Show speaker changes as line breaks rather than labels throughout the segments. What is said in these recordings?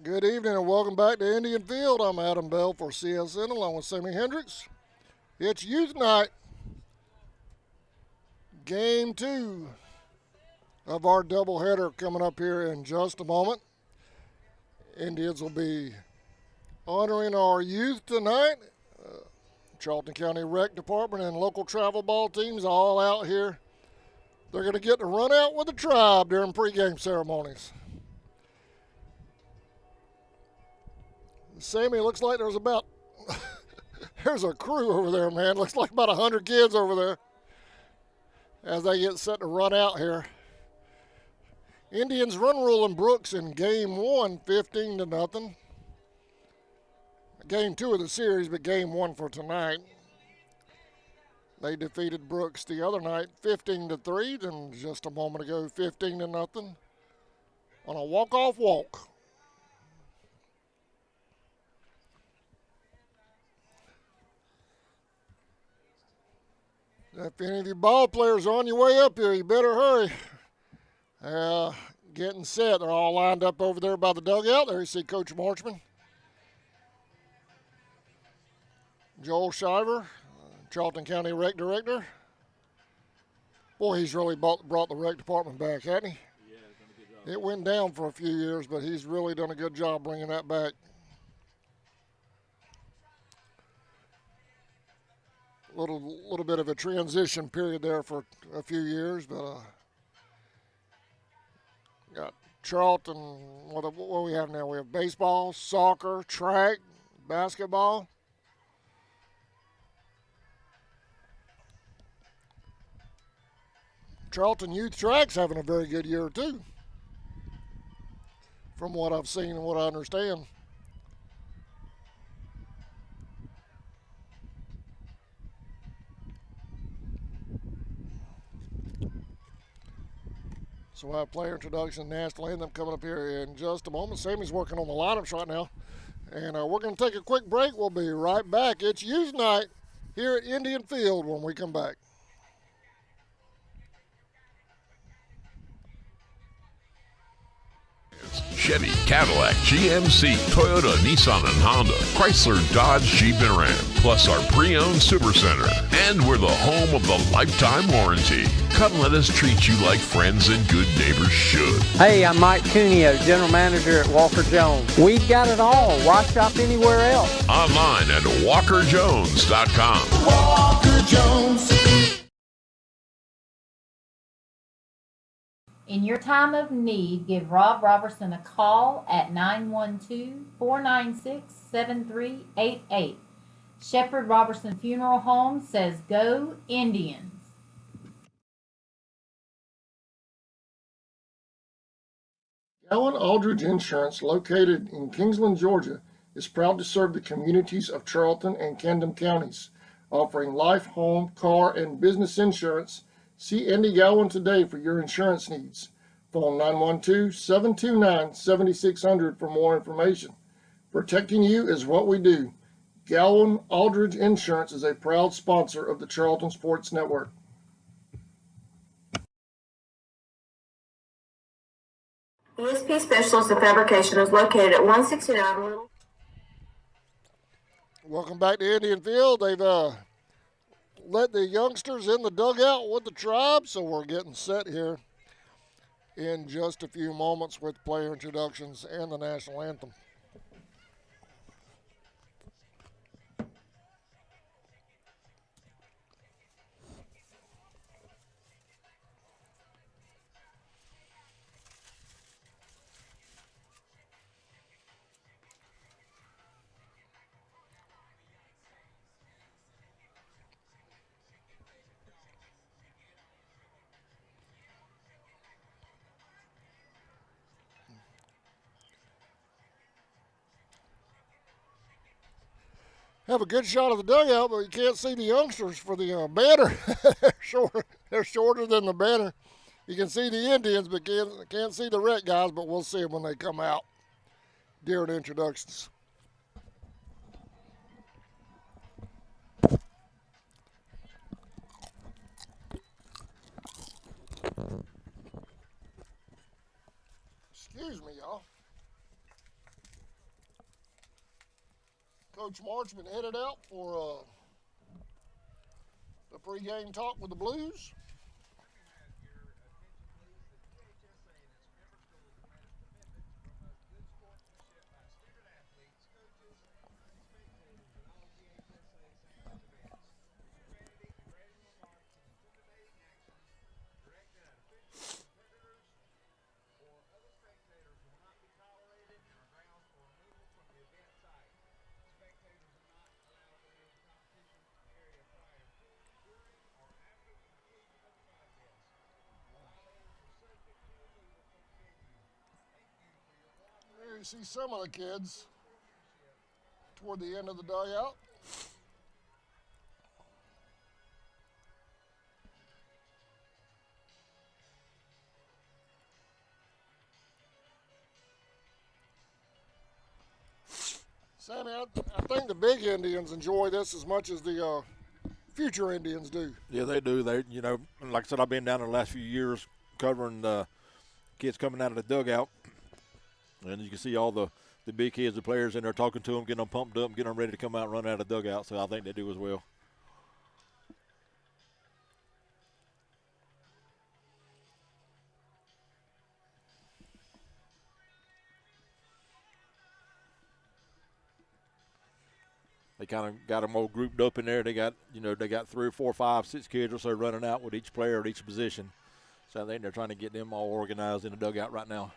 Good evening and welcome back to Indian Field. I'm Adam Bell for CSN along with Sammy Hendricks. It's youth night, game 2 of our doubleheader coming up here in just a moment. Indians will be honoring our youth tonight. Charlton County Rec Department and local travel ball teams all out here. They're going to get to run out with the tribe during pregame ceremonies. Sammy, looks like there's about, there's a crew over there, man. Looks like about 100 kids over there as they get set to run out here. Indians run ruling Brooks in game 1, 15-0. Game 2 of the series, but game 1 for tonight. They defeated Brooks the other night 15-3, then just a moment ago 15-0 on a walk-off walk. If any of you ball players are on your way up here, you better hurry. Getting set. They're all lined up over there by the dugout. There you see Coach Marchman. Joel Shiver, Charlton County Rec Director. Boy, he's really brought the rec department back, hasn't he?
Yeah, he's done a good job.
It went down for a few years, but he's really done a good job bringing that back. Little bit of a transition period there for a few years, but got Charlton. What do we have now? We have baseball, soccer, track, basketball. Charlton Youth Track's having a very good year too, from what I've seen and what I understand. So we'll have player introduction, national anthem coming up here in just a moment. Sammy's working on the lineups right now. And we're going to take a quick break. We'll be right back. It's youth night here at Indian Field when we come back.
Chevy, Cadillac, GMC, Toyota, Nissan, and Honda, Chrysler, Dodge, Jeep, and Ram, plus our pre-owned Supercenter. And we're the home of the lifetime warranty. Come let us treat you like friends and good neighbors should.
Hey, I'm Mike Cuneo, General Manager at Walker Jones. We've got it all. Why shop anywhere else?
Online at walkerjones.com.
Walker Jones.
In your time of need, give Rob Robertson a call at 912-496-7388. Shepherd Robertson Funeral Home says go Indians.
Allen Aldridge Insurance, located in Kingsland, Georgia, is proud to serve the communities of Charlton and Camden counties, offering life, home, car, and business insurance. See Andy Gowan today for your insurance needs. Phone 912-729-7600 for more information. Protecting you is what we do. Gowan Aldridge Insurance is a proud sponsor of the Charlton Sports Network.
ESP Specialist of Fabrication is located at 169 Little.
Welcome back to Indian Field. They've let the youngsters in the dugout with the tribe, so we're getting set here in just a few moments with player introductions and the national anthem. Have a good shot of the dugout, but you can't see the youngsters for the banner. They're shorter than the banner. You can see the Indians, but can't see the Rec guys, but we'll see them when they come out during introductions. Excuse me, y'all. Coach Marchman headed out for the pregame talk with the Blues. There you see some of the kids toward the end of the dugout. Sammy, I think the big Indians enjoy this as much as the future Indians do.
Yeah, they do. They, like I said, I've been down there the last few years covering the kids coming out of the dugout, and you can see all the big kids, the players in there talking to them, getting them pumped up, getting them ready to come out and run out of the dugout. So I think they do as well. They kind of got them all grouped up in there. They got 3 or 4, 5, 6 kids or so running out with each player at each position. So I think they're trying to get them all organized in the dugout right now.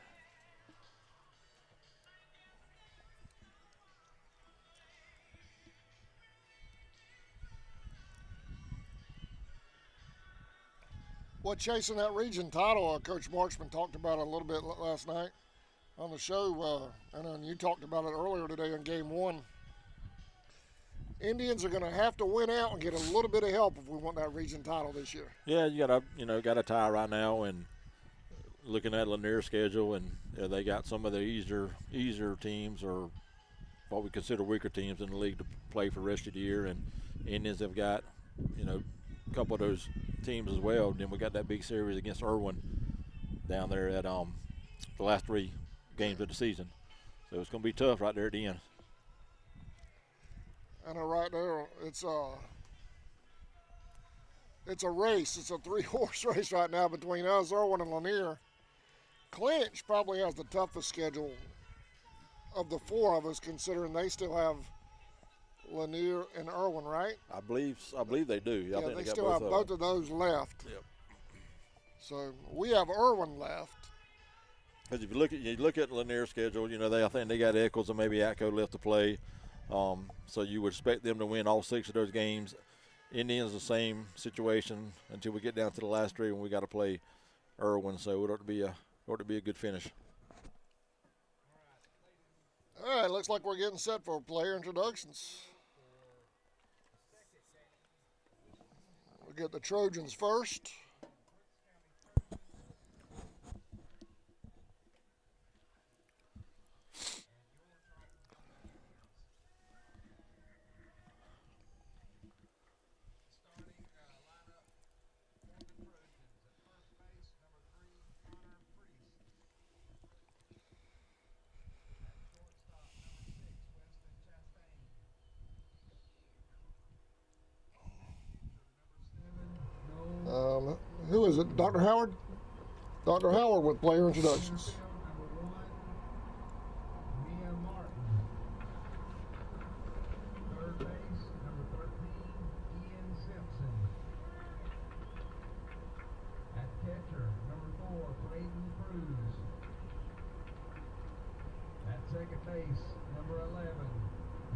Well, chasing that region title, Coach Marchman talked about it a little bit last night on the show, and then you talked about it earlier today in Game 1. Indians are going to have to win out and get a little bit of help if we want that region title this year.
Yeah, you got a tie right now, and looking at Lanier's schedule, and they got some of the easier teams or what we consider weaker teams in the league to play for the rest of the year, and Indians have got a couple of those teams as well. And then we got that big series against Irwin down there at the last 3 games of the season, so it's going to be tough right there at the end.
And right there, it's a race. It's a 3-horse race right now between us, Irwin, and Lanier. Clinch probably has the toughest schedule of the 4 of us, considering they still have Lanier and Irwin, right?
I believe they do.
Yeah,
I think
they
got
still have both of those left.
Yep.
So we have Irwin left.
Because if you look at Lanier's schedule, I think they got Eccles and maybe Atco left to play. So you would expect them to win all 6 of those games. Indians the same situation until we get down to the last 3 when we got to play Irwin. So it ought to be a good finish.
All right, looks like we're getting set for player introductions. We'll get the Trojans first. Who is it? Dr. Howard? Dr. Howard with player introductions.
Second base, number 11,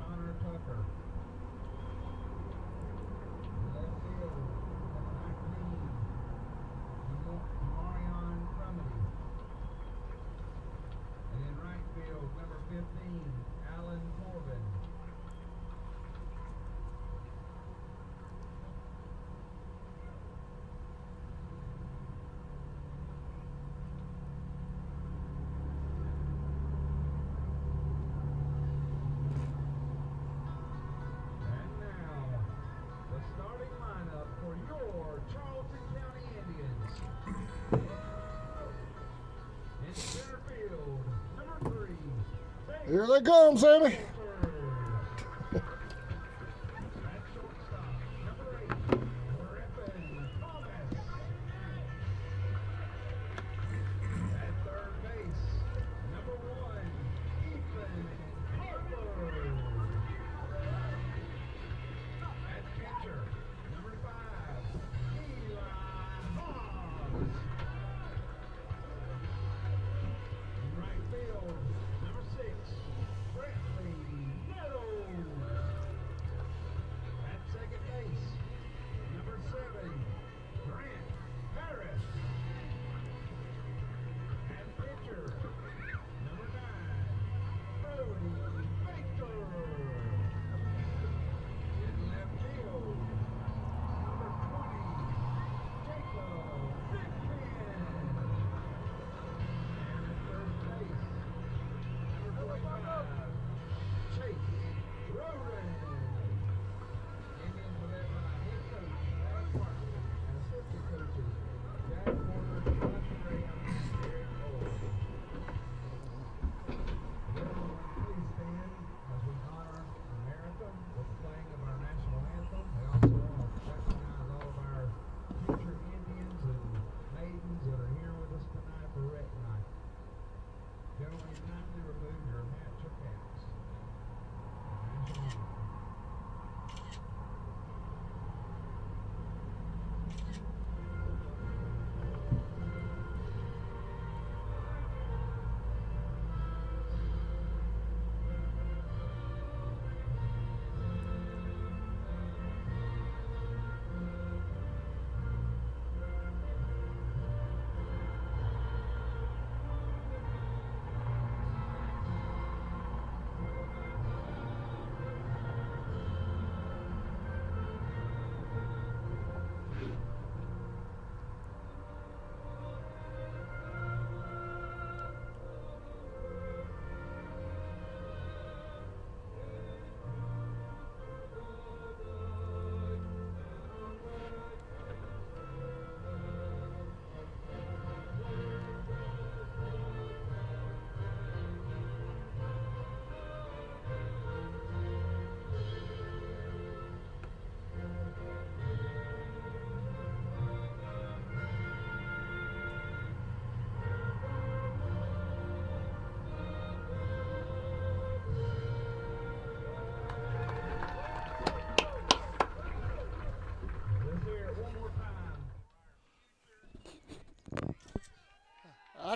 Connor Tucker. Left field, number 19, Marion Crumity. And in right field, number 15, Alan Corbin. Charlton County Indians. In center field, number 3.
Here they come, Sammy.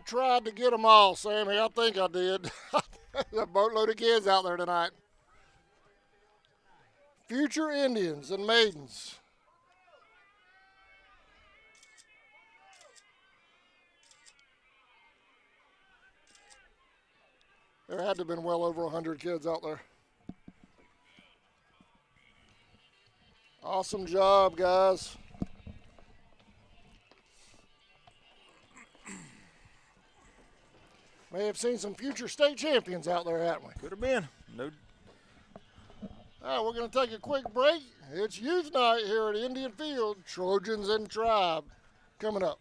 tried to get them all, Sammy. I think I did. A boatload of kids out there tonight. Future Indians and maidens. There had to have been well over 100 kids out there. Awesome job, guys. May have seen some future state champions out there, haven't we?
Could have been. No.
All right, we're going to take a quick break. It's youth night here at Indian Field. Trojans and Tribe coming up.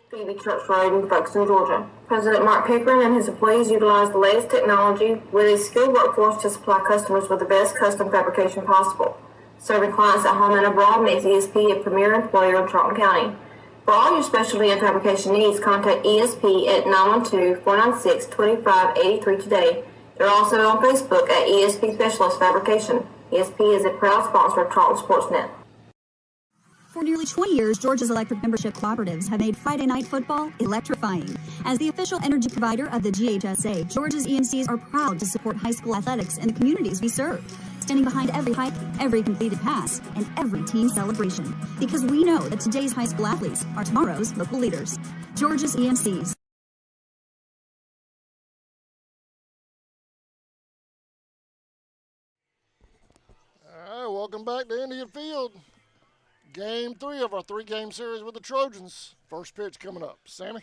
Phoebe Church Road in Folkestone, Georgia. President Mark Pickering and his employees utilize the latest technology with a skilled workforce to supply customers with the best custom fabrication possible. Serving clients at home and abroad makes ESP a premier employer in Charlton County. For all your specialty and fabrication needs, contact ESP at 912-496-2583 today. They're also on Facebook at ESP Specialist Fabrication. ESP is a proud sponsor of Charlton Sportsnet.
For nearly 20 years, Georgia's electric membership cooperatives have made Friday night football electrifying. As the official energy provider of the GHSA, Georgia's EMCs are proud to support high school athletics in the communities we serve, standing behind every hike, every completed pass, and every team celebration. Because we know that today's high school athletes are tomorrow's local leaders. Georgia's EMCs.
All right, welcome back to Indian Field. Game 3 of our 3-game series with the Trojans. First pitch coming up. Sammy?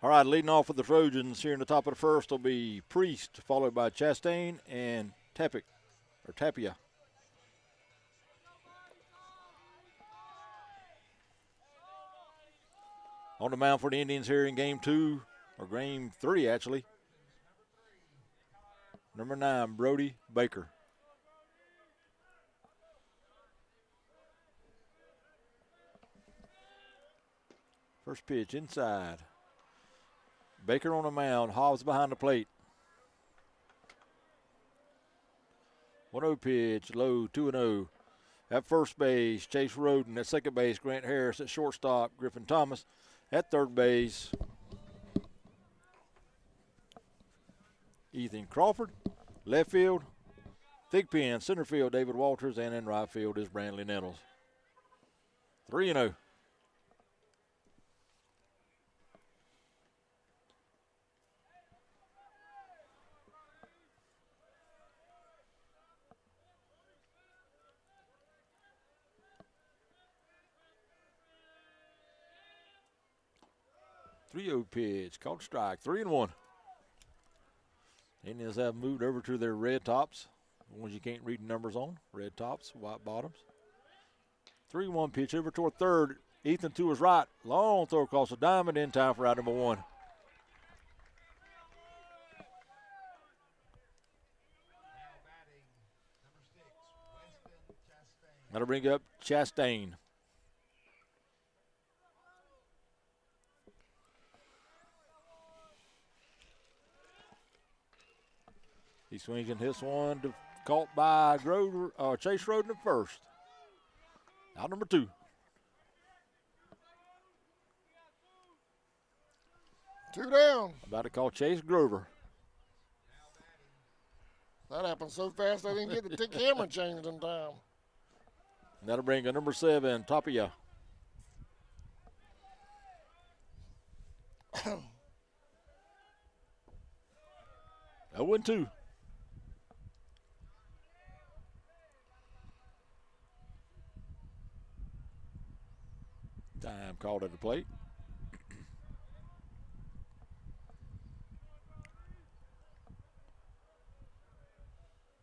All right, leading off with the Trojans here in the top of the first will be Priest, followed by Chastain and Tapia. On the mound for the Indians here in game 2, or game 3 actually. Number 9, Brody Baker. First pitch inside. Baker on the mound. Hobbs behind the plate. 1-0 pitch. Low, 2-0. At first base, Chase Roden. At second base, Grant Harris. At shortstop, Griffin Thomas. At third base, Ethan Crawford. Left field, Thigpen. Center field, David Walters. And in right field is Brandley Nettles. 3-0. Pitch, called strike, 3-1. Indians have moved over to their red tops, the ones you can't read the numbers on. Red tops, white bottoms. 3-1 pitch over toward third. Ethan to his right, long throw across the diamond, in time for out number 1. That'll bring up Chastain. He swings and hits one, caught by Chase Roden at first. Out number 2.
Two down.
About to call Chase Grover.
That happened so fast I didn't get the camera changed in time.
That'll bring a number 7, Tapia. Oh, 1-2. Time called at the plate.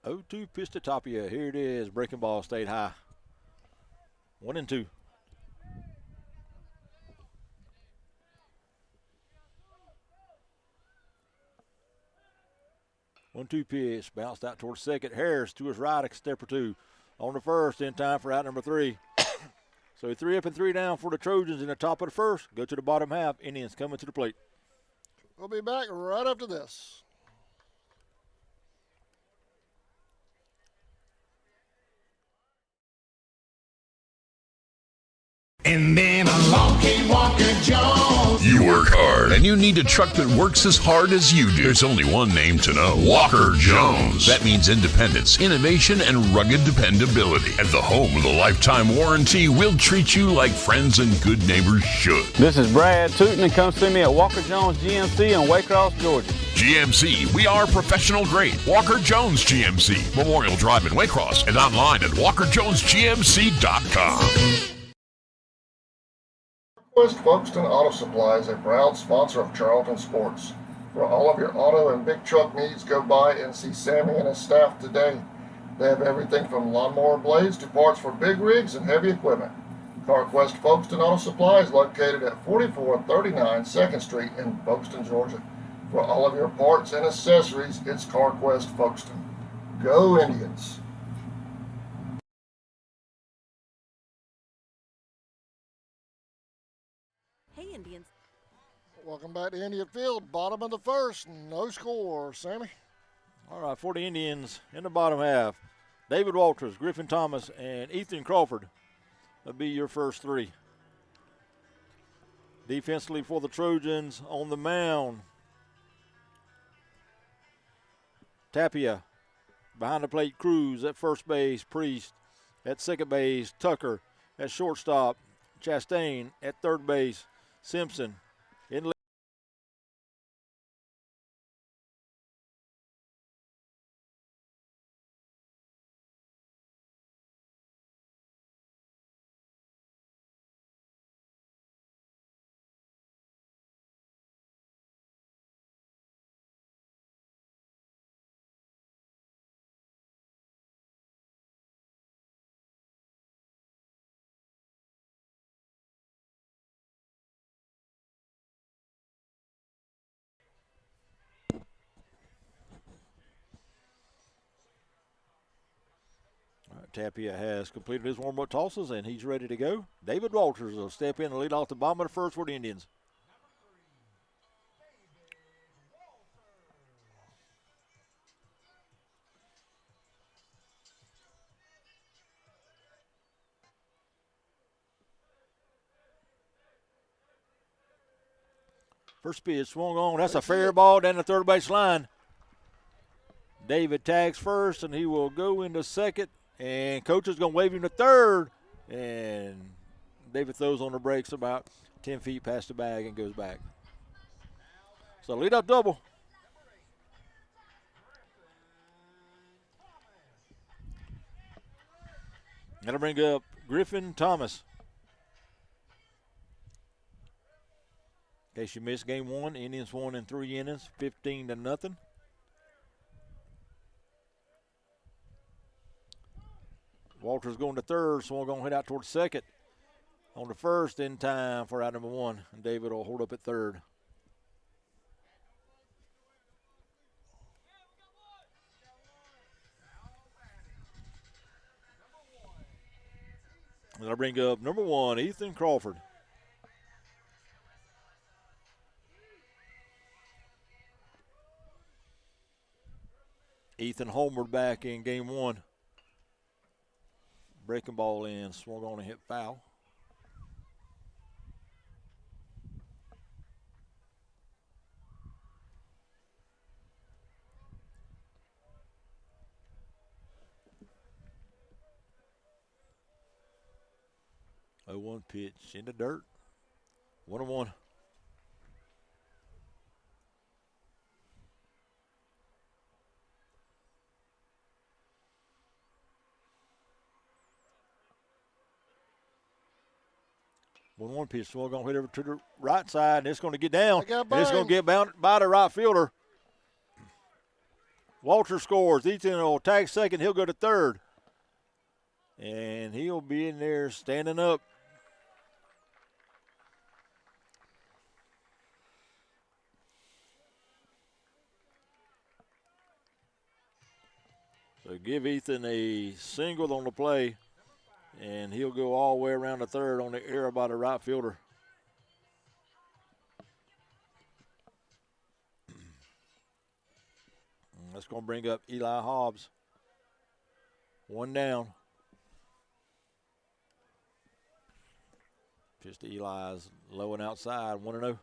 0-2 pitch to Tapia. Here it is. Breaking ball stayed high. 1-2. One-two pitch. Bounced out towards second. Harris to his right, a step or two. On the first, in time for out number 3. So 3 up and 3 down for the Trojans in the top of the first. Go to the bottom half. Indians coming to the plate.
We'll be back right after this.
And then along came Walker Jones.
You work hard, and you need a truck that works as hard as you do. There's only one name to know: Walker Jones. That means independence, innovation, and rugged dependability. At the home of the lifetime warranty, we'll treat you like friends and good neighbors should.
This is Brad Tootin, and come see me at Walker Jones GMC in Waycross, Georgia.
GMC, we are professional grade. Walker Jones GMC, Memorial Drive in Waycross, and online at walkerjonesgmc.com.
West Folkestone Auto Supply is a proud sponsor of Charlton Sports. For all of your auto and big truck needs, go by and see Sammy and his staff today. They have everything from lawnmower blades to parts for big rigs and heavy equipment. CarQuest Folkestone Auto Supply is located at 4439 2nd Street in Folkestone, Georgia. For all of your parts and accessories, it's CarQuest Folkestone. Go Indians!
Hey, Indians.
Welcome back to Indian Field. Bottom of the first. No score. Sammy?
All right, for the Indians in the bottom half, David Walters, Griffin Thomas, and Ethan Crawford will be your first three. Defensively for the Trojans on the mound, Tapia. Behind the plate, Cruz. At first base, Priest. At second base, Tucker. At shortstop, Chastain. At third base, Simpson. In left. Tapia has completed his warm-up tosses, and he's ready to go. David Walters will step in and lead off the bottom of the first for the Indians. First pitch swung on. That's a fair ball down the third base line. David tags first, and he will go into second. And coach is going to wave him to third. And David throws on the brakes about 10 feet past the bag and goes back. So lead up double. That'll bring up Griffin Thomas. In case you missed game one, Indians won in 3 innings, 15-0. Walters going to third, so we're going to head out towards second. On the first, in time for out number one, and David will hold up at third. And I'll bring up number one, Ethan Crawford. Ethan homered back in game one. Breaking ball in, swung on and hit foul. Oh, 1 pitch in the dirt. 1-1. One pitch, so we're going to hit over to the right side, and it's going to get down. And it's going to get by the right fielder. Walter scores. Ethan will tag second. He'll go to third. And he'll be in there standing up. So give Ethan a single on the play. And he'll go all the way around the third on the air by the right fielder. That's going to bring up Eli Hobbs. 1 down. Pitch to Eli's low and outside, 1-0.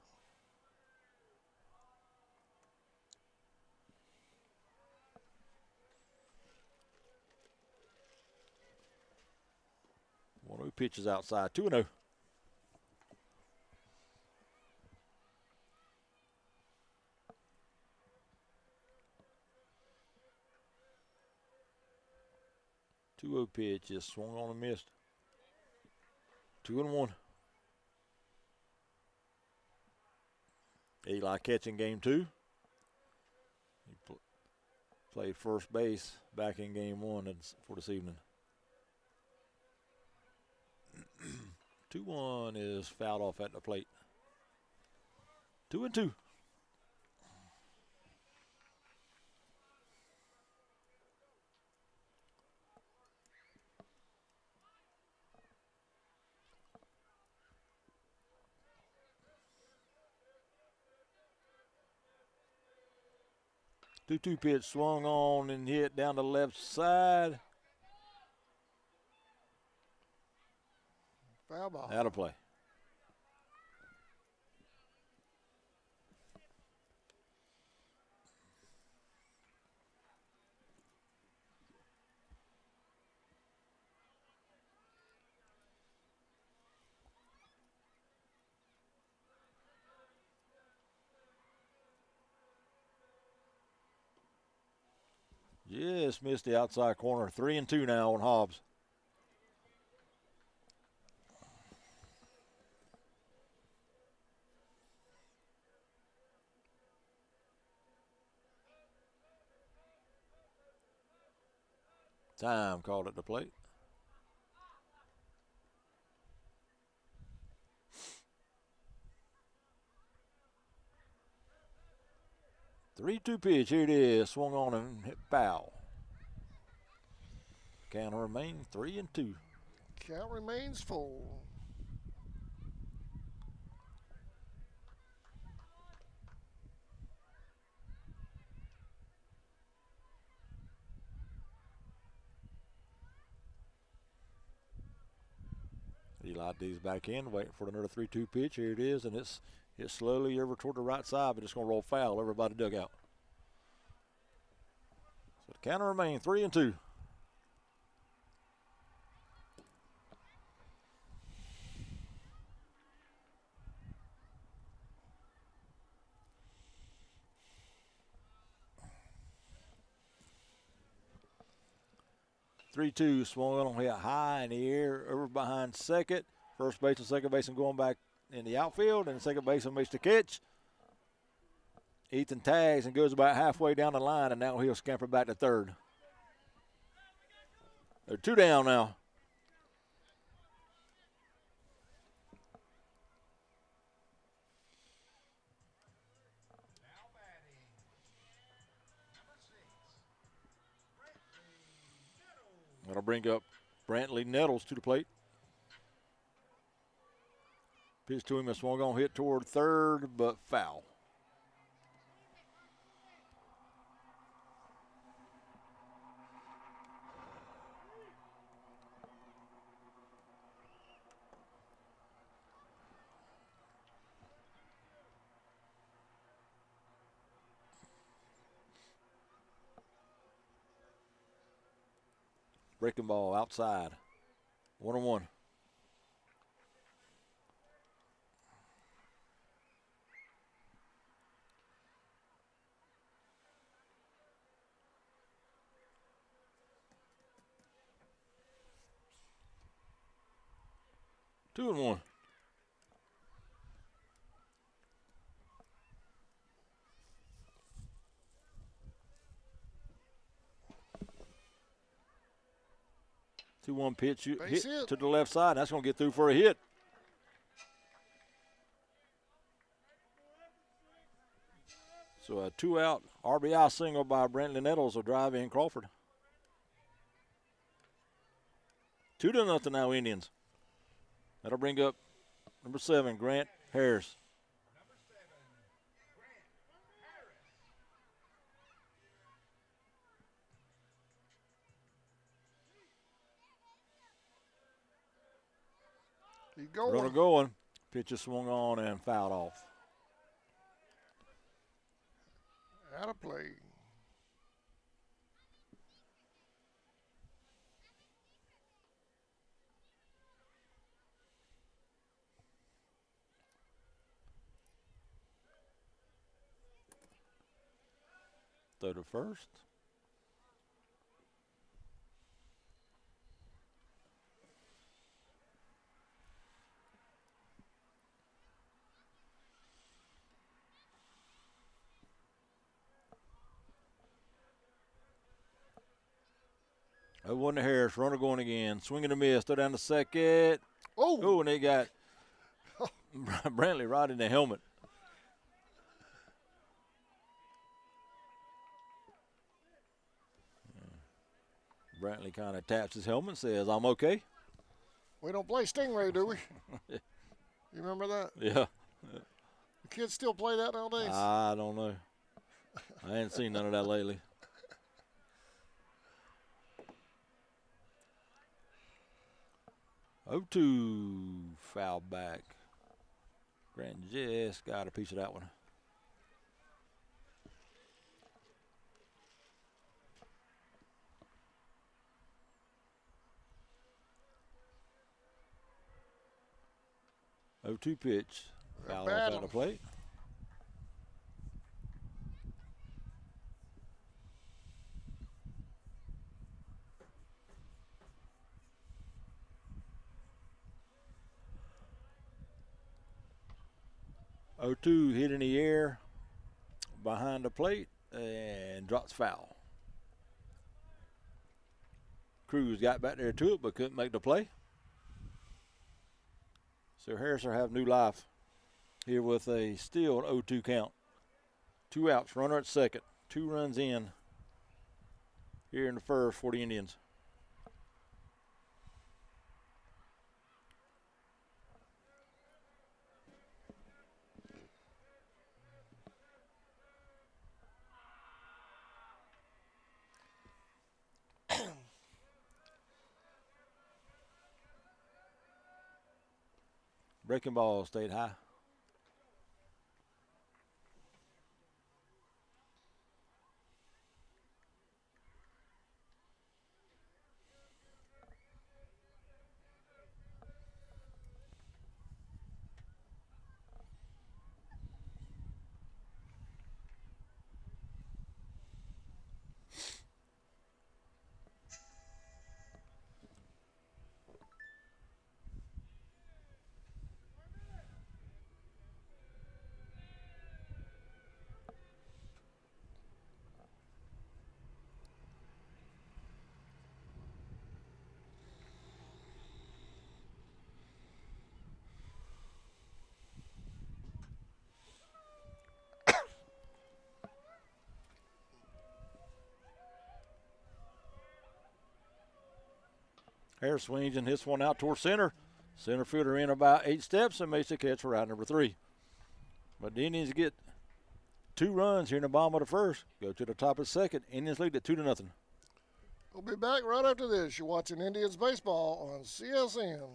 One who pitches outside, 2-0. Two-0 pitch is swung on and missed. 2-1. Eli catching game 2. He played first base back in game 1 for this evening. 2-1 is fouled off at the plate. 2-2. Two pitch swung on and hit down the left side.
Foul ball.
Out of play. Just missed the outside corner. 3-2 now on Hobbs. Time called at the plate. Three-two pitch. Here it is. Swung on and hit foul. Count remains 3-2.
Count remains full.
Eli D's back in, waiting for another 3-2 pitch. Here it is, and it's slowly over toward the right side, but it's going to roll foul. Everybody dug out. So the counter remains 3-2. Three-two swung on hit high in the air over behind second. First base and second baseman going back in the outfield, and the second baseman makes the catch. Ethan tags and goes about halfway down the line, and now he'll scamper back to third. They're two down now. That'll bring up Brantley Nettles to the plate. Pitch to him, a swung on hit toward third, but foul. Breaking ball outside. 1-1. Two and one. Two-one pitch hit to the left side. That's going to get through for a hit. So a two-out RBI single by Brantley Nettles will drive in Crawford. 2-0 now Indians. That'll bring up number 7, Grant Harris.
Keep going.
Runner going. Pitch is swung on and fouled off.
Out of play.
Throw to first. Oh, one to Harris. Runner going again. Swinging a miss. Throw down to second.
Oh,
and they got Brantley right in the helmet. Brantley kind of taps his helmet and says, I'm okay.
we don't play Stingray, do we? You remember that?
Yeah.
The kids still play that nowadays?
I don't know. I ain't seen none of that lately. 0-2 foul back. Grant just got a piece of that one. Oh, 2 pitch. Foul off out of plate. Oh, 2 hit in the air behind the plate and drops foul. Cruz got back there to it but couldn't make the play. So Harris will have new life here with a still 0-2 count. 2 outs, runner at second. 2 runs in here in the first for the Indians. Breaking ball stayed high. Harris swings and hits one out toward center. Center fielder in about 8 steps and makes the catch for out number 3. But the Indians get 2 runs here in the bottom of the first. Go to the top of the second. Indians lead at 2-0.
We'll be back right after this. You're watching Indians baseball on CSN.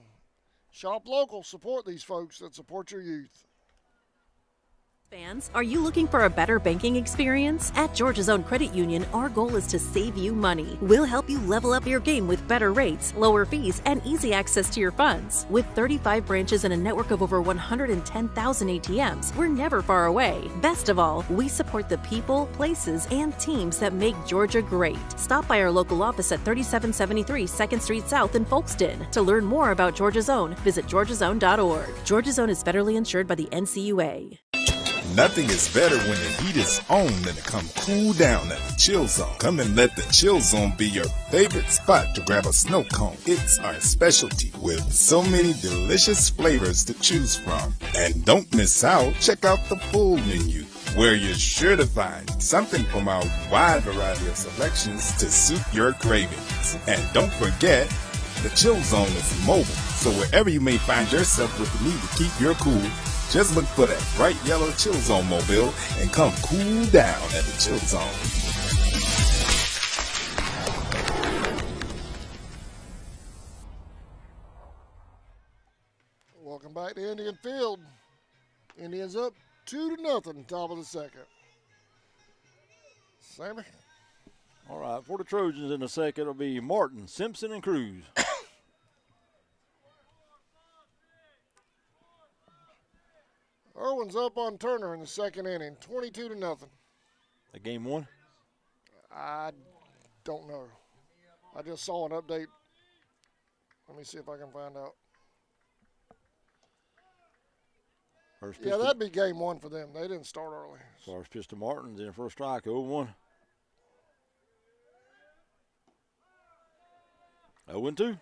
Shop local. Support these folks that support your youth.
Fans, are you looking for a better banking experience? At Georgia's Own Credit Union, our goal is to save you money. We'll help you level up your game with better rates, lower fees, and easy access to your funds. With 35 branches and a network of over 110,000 ATMs, we're never far away. Best of all, we support the people, places, and teams that make Georgia great. Stop by our local office at 3773 2nd Street South in Folkston. To learn more about Georgia's Own, visit georgiasown.org. Georgia's Own is federally insured by the NCUA.
Nothing is better when the heat is on than to come cool down at the Chill Zone. Come and let the Chill Zone be your favorite spot to grab a snow cone. It's our specialty with so many delicious flavors to choose from. And don't miss out. Check out the full menu, where you're sure to find something from our wide variety of selections to suit your cravings. And don't forget, the Chill Zone is mobile, so wherever you may find yourself with the need to keep your cool, just look for that bright yellow Chill Zone mobile and come cool down at the Chill Zone.
back to Indian Field. Indians up 2-0, top of the second. Sammy?
All right, for the Trojans in the second, it'll be Martin, Simpson, and Cruz.
Irwin's up on Turner in the second inning, 22-0.
The game one?
I don't know. I just saw an update. Let me see if I can find out. Yeah, that'd be game one for them. They didn't start early.
First pitch to Martin's in for a strike, 0-1. 0-2.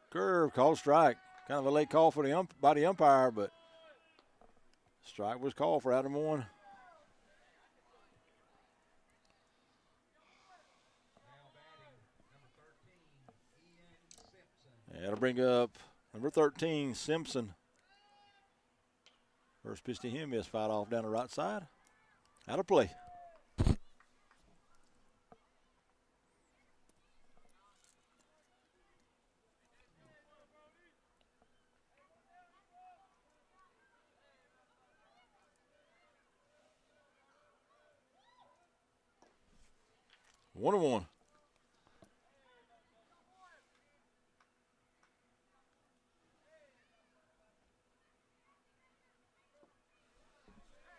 Curve, called strike. Kind of a late call for by the umpire, but strike was called for Adam Warren. And that'll bring up number 13, Simpson. First pitch to him is fired off down the right side. Out of play. One and one.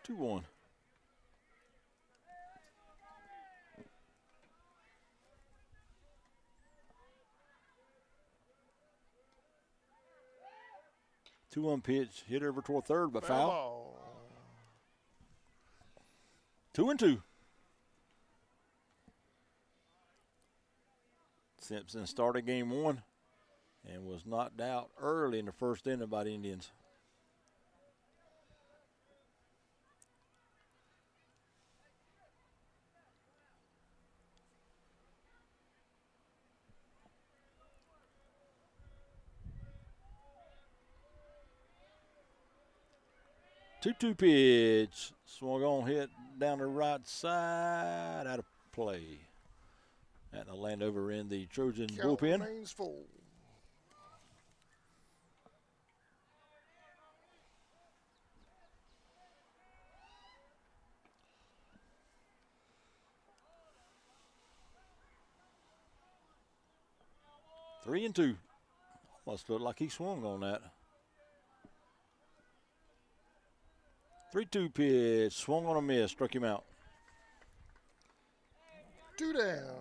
Two one. Two one pitch hit over toward third, but foul. 2-2. Simpson started game one and was knocked out early in the first inning by the Indians. Two-two pitch, swung on, hit down the right side, out of play. And a land over in the Trojan bullpen.
Remains full.
Three and two. Almost looked like he swung on that. 3-2 pitch, swung on a miss, struck him out.
Two down.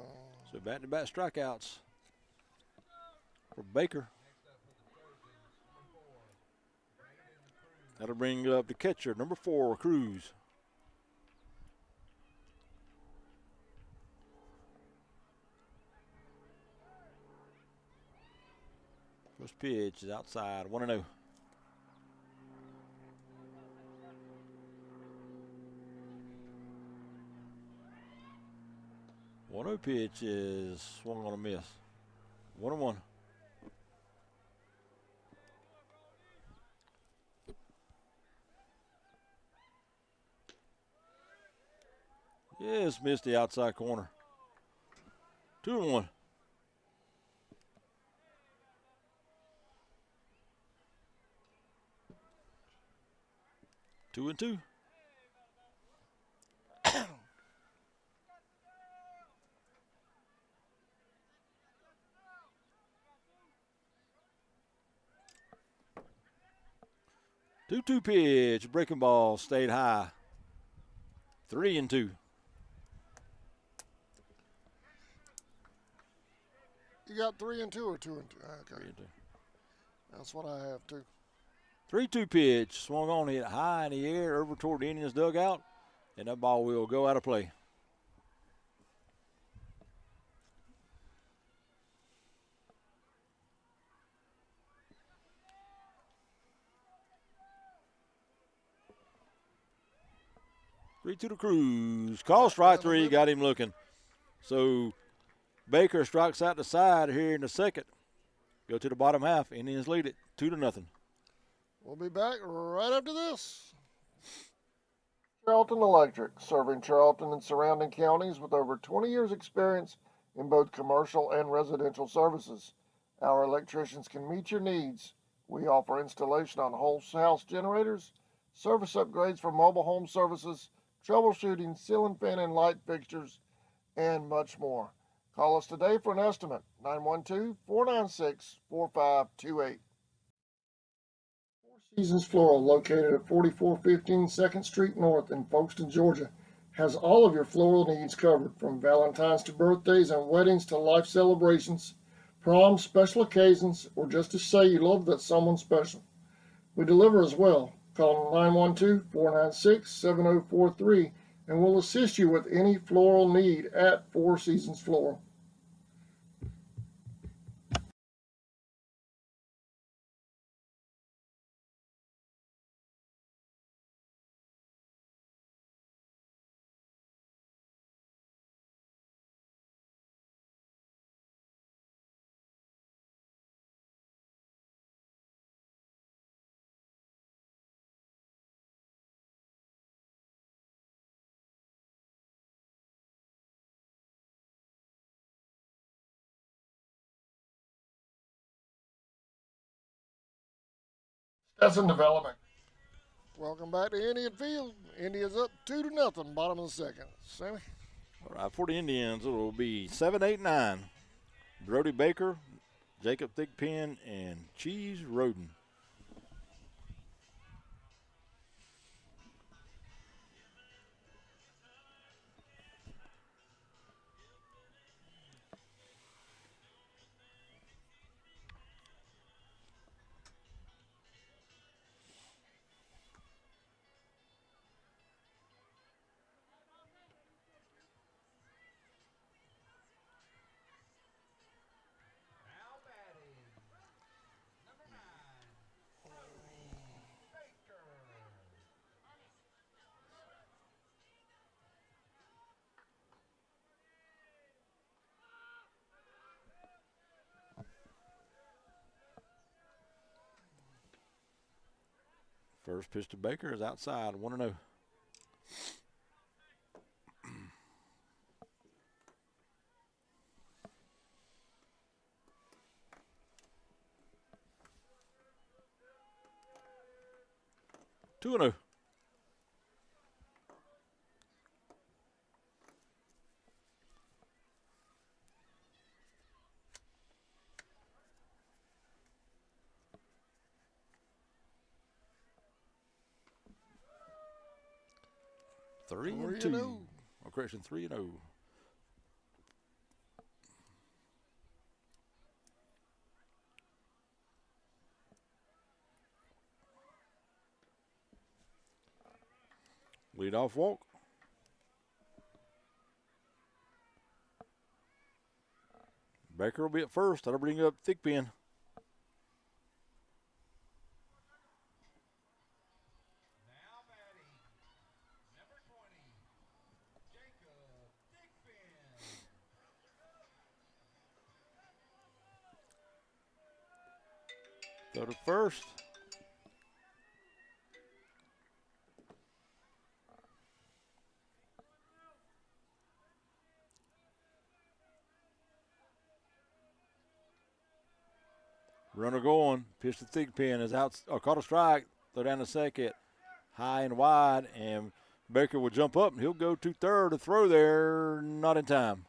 So back-to-back strikeouts for Baker. That'll bring up the catcher, number 4, Cruz. First pitch is outside, 1-0. One-oh pitch is swung on a miss. 1-1. Yes, missed the outside corner. 2-1. Two and two. Two pitch, breaking ball, stayed high. 3-2.
You got 3 and 2 or 2 and 2? Okay.
3 and 2.
That's what I have too.
3-2 pitch, swung on, hit high in the air over toward the Indians' dugout, and that ball will go out of play. Three to the Cruz. Call strike three, got him looking. So Baker strikes out the side here in the second. Go to the bottom half. Indians lead it 2-0.
We'll be back right after this. Charlton Electric, serving Charlton and surrounding counties with over 20 years experience in both commercial and residential services. Our electricians can meet your needs. We offer installation on whole house generators, service upgrades for mobile home services, troubleshooting, ceiling fan and light fixtures, and much more. Call us today for an estimate, 912-496-4528. Four Seasons Floral, located at 4415 2nd Street North in Folkestone, Georgia, has all of your floral needs covered, from Valentine's to birthdays and weddings to life celebrations, proms, special occasions, or just to say you love that someone special. We deliver as well. Call 912-496-7043 and we'll assist you with any floral need at Four Seasons Floral. Stetson Development. Welcome back to Indian Field. Indians up 2-0, bottom of the second. Sammy?
All right, for the Indians, it will be 7, 8, 9. Brody Baker, Jacob Thigpen, and Cheese Roden. First pitch to Baker is outside, 1-0. Two and 0. Three and 2. Oh, correction, 3 and 0. Lead off walk. Baker will be at first. That'll bring up Thigpen. Go to first. Runner going. Pitch to Thigpen is out. Caught a strike. Throw down the second. High and wide. And Baker will jump up and he'll go to third. A throw there. Not in time.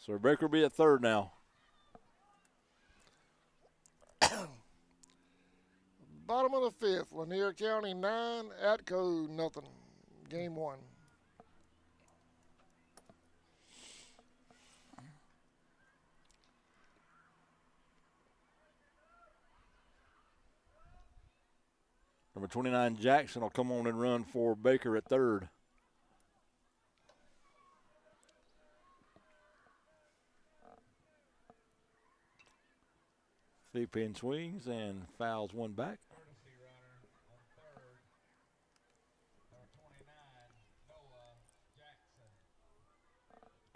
So Baker will be at third now.
Bottom of the fifth. Lanier County 9, Atco nothing. Game 1.
Number 29, Jackson, will come on and run for Baker at third. Thigpen swings and fouls one back.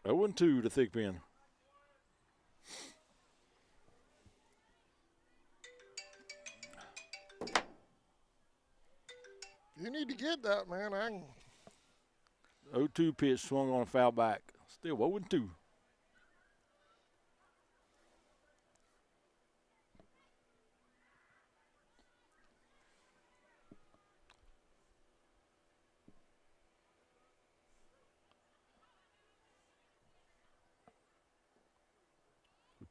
0-2 to Thigpen.
need to get that, man.
0-2 pitch swung on a foul back. Still 0-2.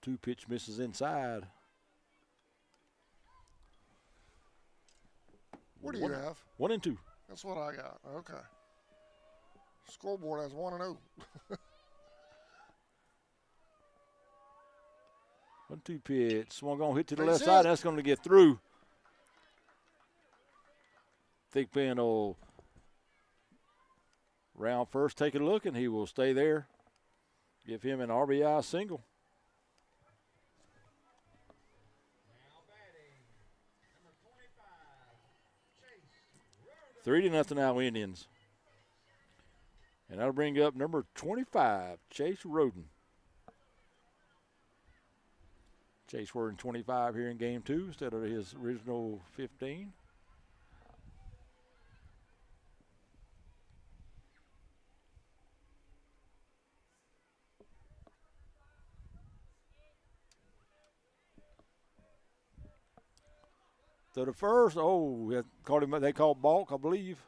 Two pitch misses inside.
What do you have?
1-2.
That's what I got. Okay. Scoreboard has 1-0.
1-2 pitch. Swung on, hit to the left side. That's going to get through. Thigpen will round first, take a look, and he will stay there. Give him an RBI single. 3-0 now Indians. And that'll bring up number 25, Chase Roden. Chase wearing 25 here in game 2 instead of his original 15. To the first, they called balk, I believe.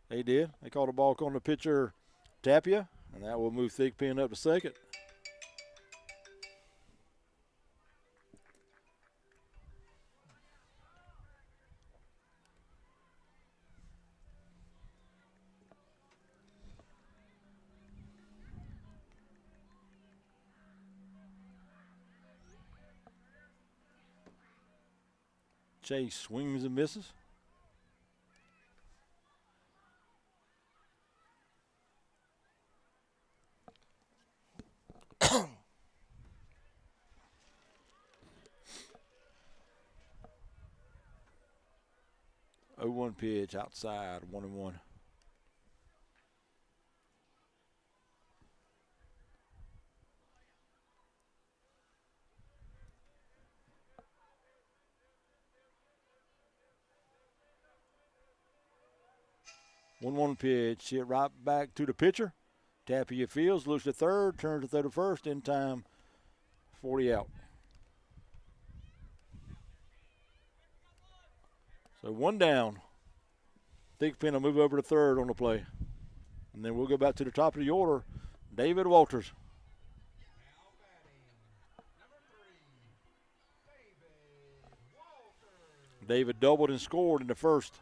They did. They called a balk on the pitcher, Tapia, and that will move Thigpen up to second. Chase swings and misses. Oh, 1 pitch outside, 1-1. One pitch, hit right back to the pitcher. Tapia fields, looks to third, turns to third to first, in time, 40 out. So 1 down. Thigpen will move over to third on the play. And then we'll go back to the top of the order, David Walters. David doubled and scored in the first.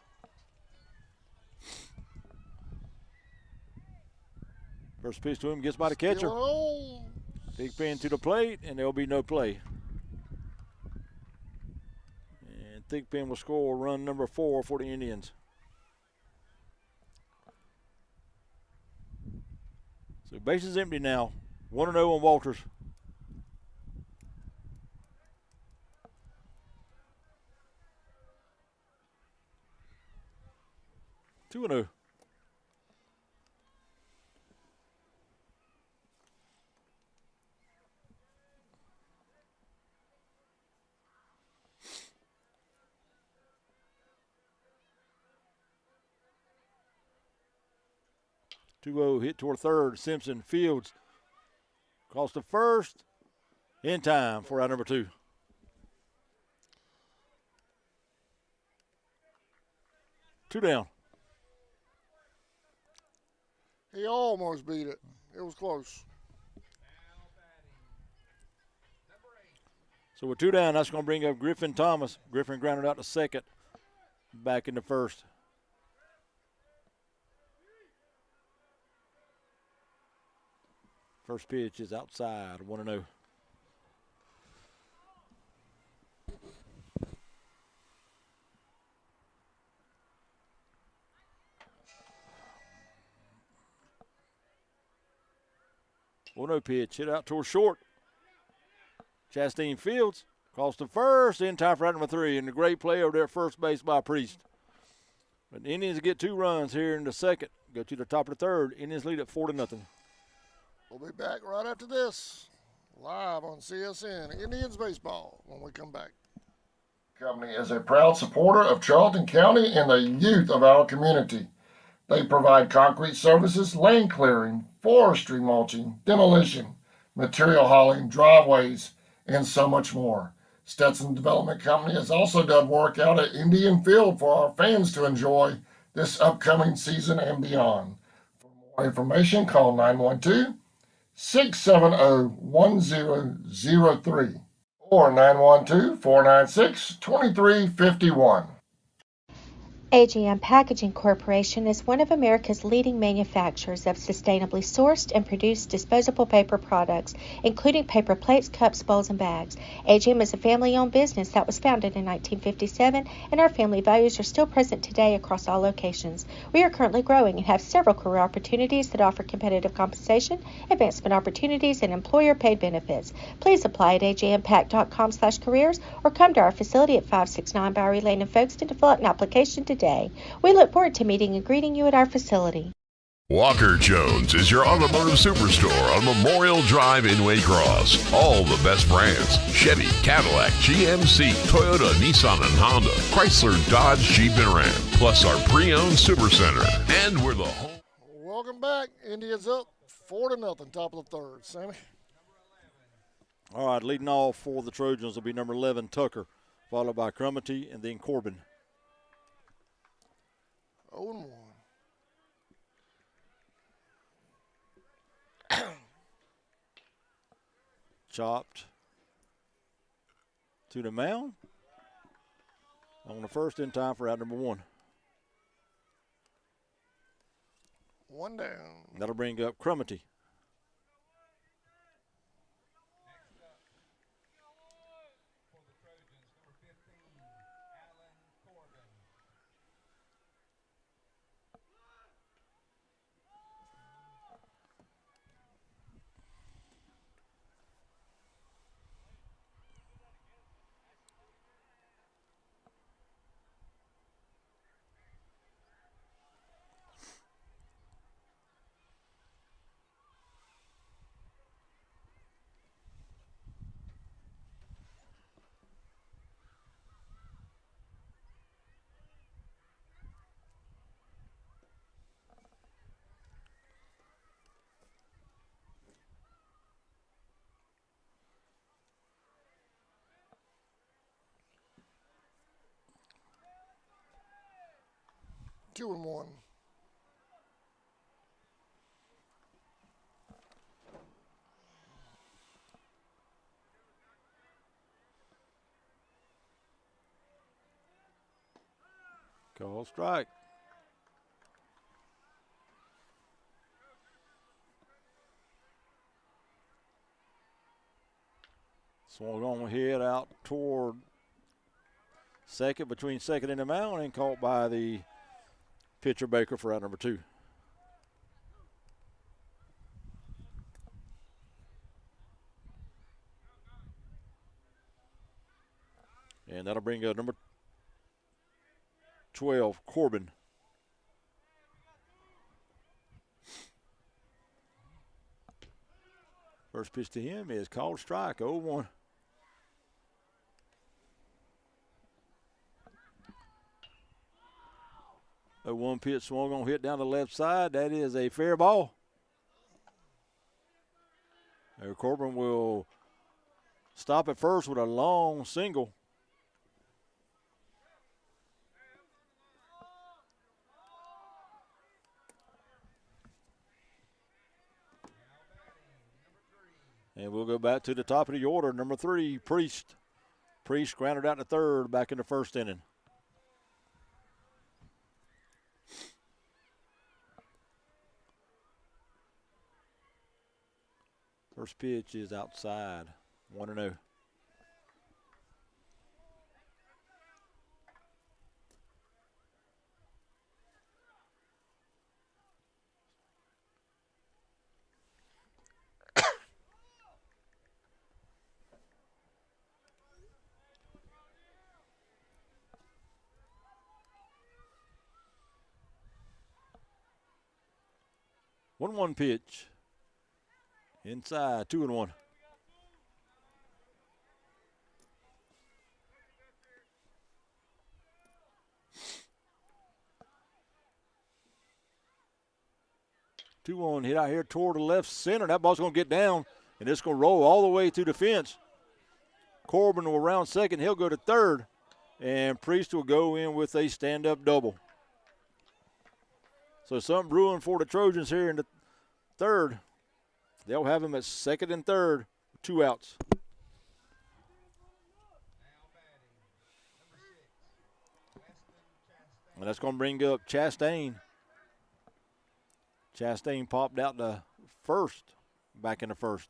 First pitch to him, gets by the catcher. Thigpen to the plate, and there'll be no play. And Thigpen will score run number 4 for the Indians. So base is empty now. 1-0 on Walters. Two and 0. Hit toward third. Simpson fields. Across to first. In time for out number 2. Two down.
He almost beat it. It was close.
So with 2 down, that's going to bring up Griffin Thomas. Griffin grounded out to second. Back in the first. First pitch is outside, 1-0. Pitch hit out toward short. Chastain fields, calls to first, in time for out number 3, and a great play over there at first base by Priest. But the Indians get 2 runs here in the second. Go to the top of the third. Indians lead at 4-0.
We'll be back right after this, live on CSN Indians Baseball when we come back. Company is a proud supporter of Charlton County and the youth of our community. They provide concrete services, lane clearing, forestry mulching, demolition, material hauling, driveways, and so much more. Stetson Development Company has also done work out at Indian Field for our fans to enjoy this upcoming season and beyond. For more information, call 912-670-1003 or 912-496-2351.
AGM Packaging Corporation is one of America's leading manufacturers of sustainably sourced and produced disposable paper products, including paper plates, cups, bowls, and bags. AGM is a family-owned business that was founded in 1957, and our family values are still present today across all locations. We are currently growing and have several career opportunities that offer competitive compensation, advancement opportunities, and employer-paid benefits. Please apply at agmpack.com/careers or come to our facility at 569 Bowery Lane in Folkestone to fill out an application today. We look forward to meeting and greeting you at our facility.
Walker Jones is your automotive superstore on Memorial Drive in Waycross. All the best brands: Chevy, Cadillac, GMC, Toyota, Nissan, and Honda, Chrysler, Dodge, Jeep, and Ram, plus our pre-owned supercenter. And we're the home.
Welcome back. Indians up 4-0, top of the third. Sammy?
All right, leading off for the Trojans will be number 11, Tucker, followed by Crumity and then Corbin.
0-1.
Chopped to the mound on the first in time for out number 1.
One down.
That'll bring up Crumity.
Two and one.
Call strike. Swung on head out toward second, between second and the mound, and caught by the pitcher Baker for out number 2. And that'll bring up number 12, Corbin. First pitch to him is called strike, 0-1. A 1 pitch swung on, hit down the left side. That is a fair ball. Corbin will stop at first with a long single. And we'll go back to the top of the order. Number 3, Priest. Priest grounded out to third back in the first inning. First pitch is outside, 1-0. One pitch. Inside, 2-1. 2-1 hit out here toward the left center. That ball's going to get down, and it's going to roll all the way to the fence. Corbin will round second. He'll go to third, and Priest will go in with a stand-up double. So something brewing for the Trojans here in the third. They'll have him at second and third, 2 outs. And that's going to bring up Chastain. Chastain popped out the first, back in the first.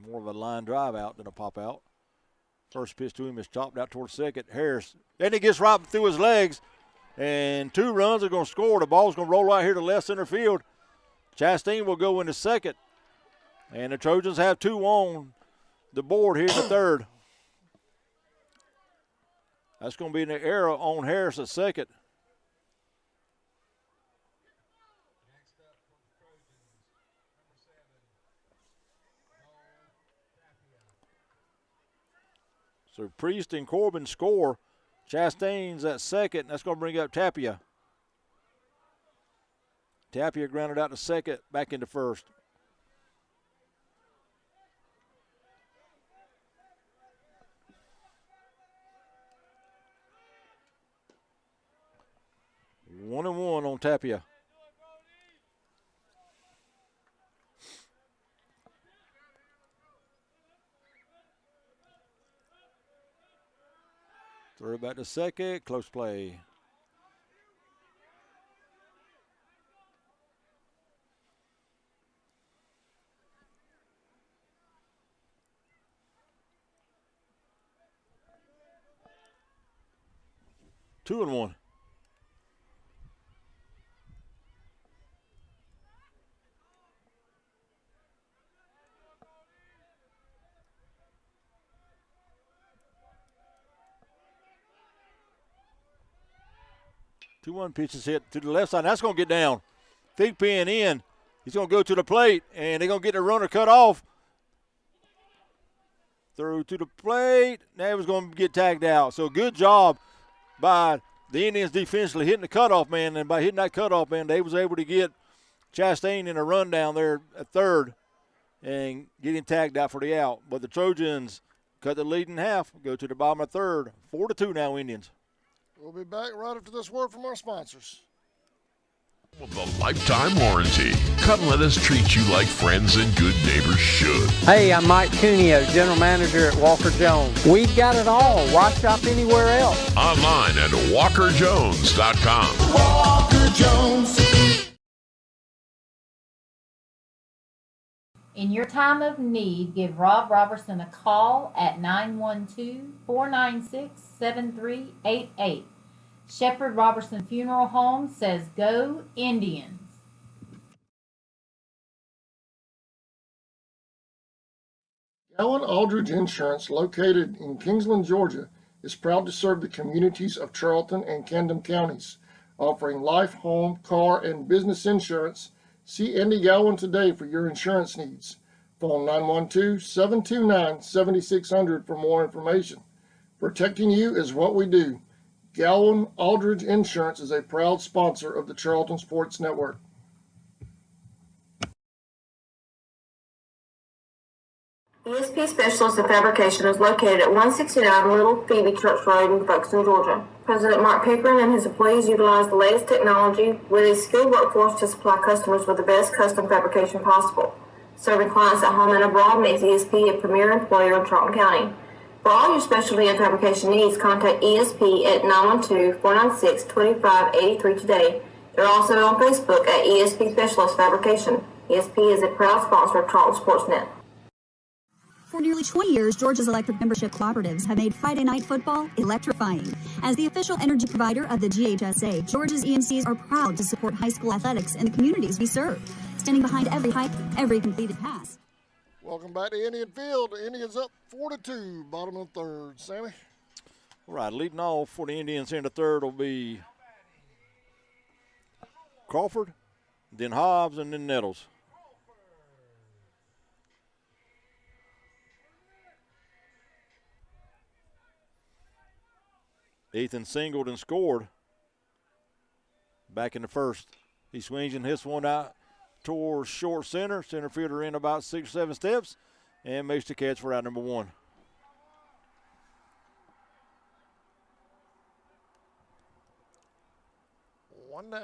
More of a line drive out than a pop out. First pitch to him is chopped out towards second. Harris, and he gets right through his legs. And 2 runs are going to score. The ball's going to roll right here to left center field. Chastain will go into second. And the Trojans have 2 on the board here in the third. That's going to be an error on Harris at second. So Priest and Corbin score. Chastain's at second. That's going to bring up Tapia. Tapia grounded out to second, back into first. One and one on Tapia. Throw back to second, close play. Two and one. Two-one pitch is hit to the left side. That's going to get down. Thigpen in. He's going to go to the plate, and they're going to get the runner cut off. Through to the plate. Now he was going to get tagged out. So good job by the Indians defensively hitting the cutoff man, and by hitting that cutoff man, they was able to get Chastain in a run down there at third and getting tagged out for the out. But the Trojans cut the lead in half, go to the bottom of third. 4-2 now, Indians.
We'll be back right after this word from our sponsors.
With a lifetime warranty. Come let us treat you like friends and good neighbors should.
Hey, I'm Mike Cuneo, General Manager at Walker Jones. We've got it all. Why shop anywhere else?
Online at walkerjones.com.
Walker Jones.
In your time of need, give Rob Robertson a call at 912-496-7388. Shepherd Robertson Funeral Home says, "Go Indians."
Allen Aldridge Insurance, located in Kingsland, Georgia, is proud to serve the communities of Charlton and Camden counties, offering life, home, car, and business insurance. See Andy Gowan today for your insurance needs. Phone 912-729-7600 for more information. Protecting you is what we do. Gowan Aldridge Insurance is a proud sponsor of the Charlton Sports Network.
ESP Specialist in Fabrication is located at 169 Little Phoebe Church Road in Folkestone, Georgia. President Mark Pickering and his employees utilize the latest technology with a skilled workforce to supply customers with the best custom fabrication possible. Serving clients at home and abroad makes ESP a premier employer in Charlton County. For all your specialty and fabrication needs, contact ESP at 912-496-2583 today. They're also on Facebook at ESP Specialist Fabrication. ESP is a proud sponsor of Charlton Sportsnet.
For nearly 20 years, Georgia's electric membership cooperatives have made Friday night football electrifying. As the official energy provider of the GHSA, Georgia's EMCs are proud to support high school athletics in the communities we serve, standing behind every hike, every completed pass.
Welcome back to Indian Field. The Indians up 4-2, bottom of the third. Sammy?
All right, leading off for the Indians here in the third will be Crawford, then Hobbs, and then Nettles. Ethan singled and scored. back in the first. He swings and hits one out towards short center. Center fielder in about 6 or 7 steps and makes the catch for out number 1.
One down.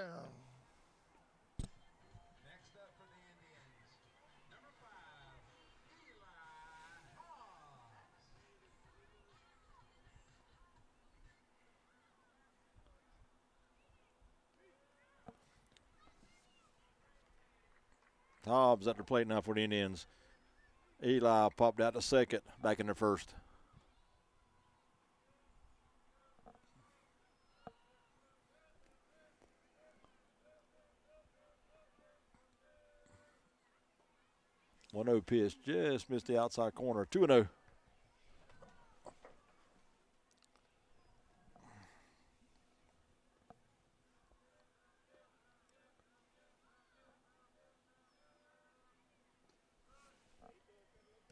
Next up for the Indians, number 5,
Hobbs at the plate now for the Indians. Eli popped out to second, back in the first. One 0 pitch, just missed the outside corner. 2-0.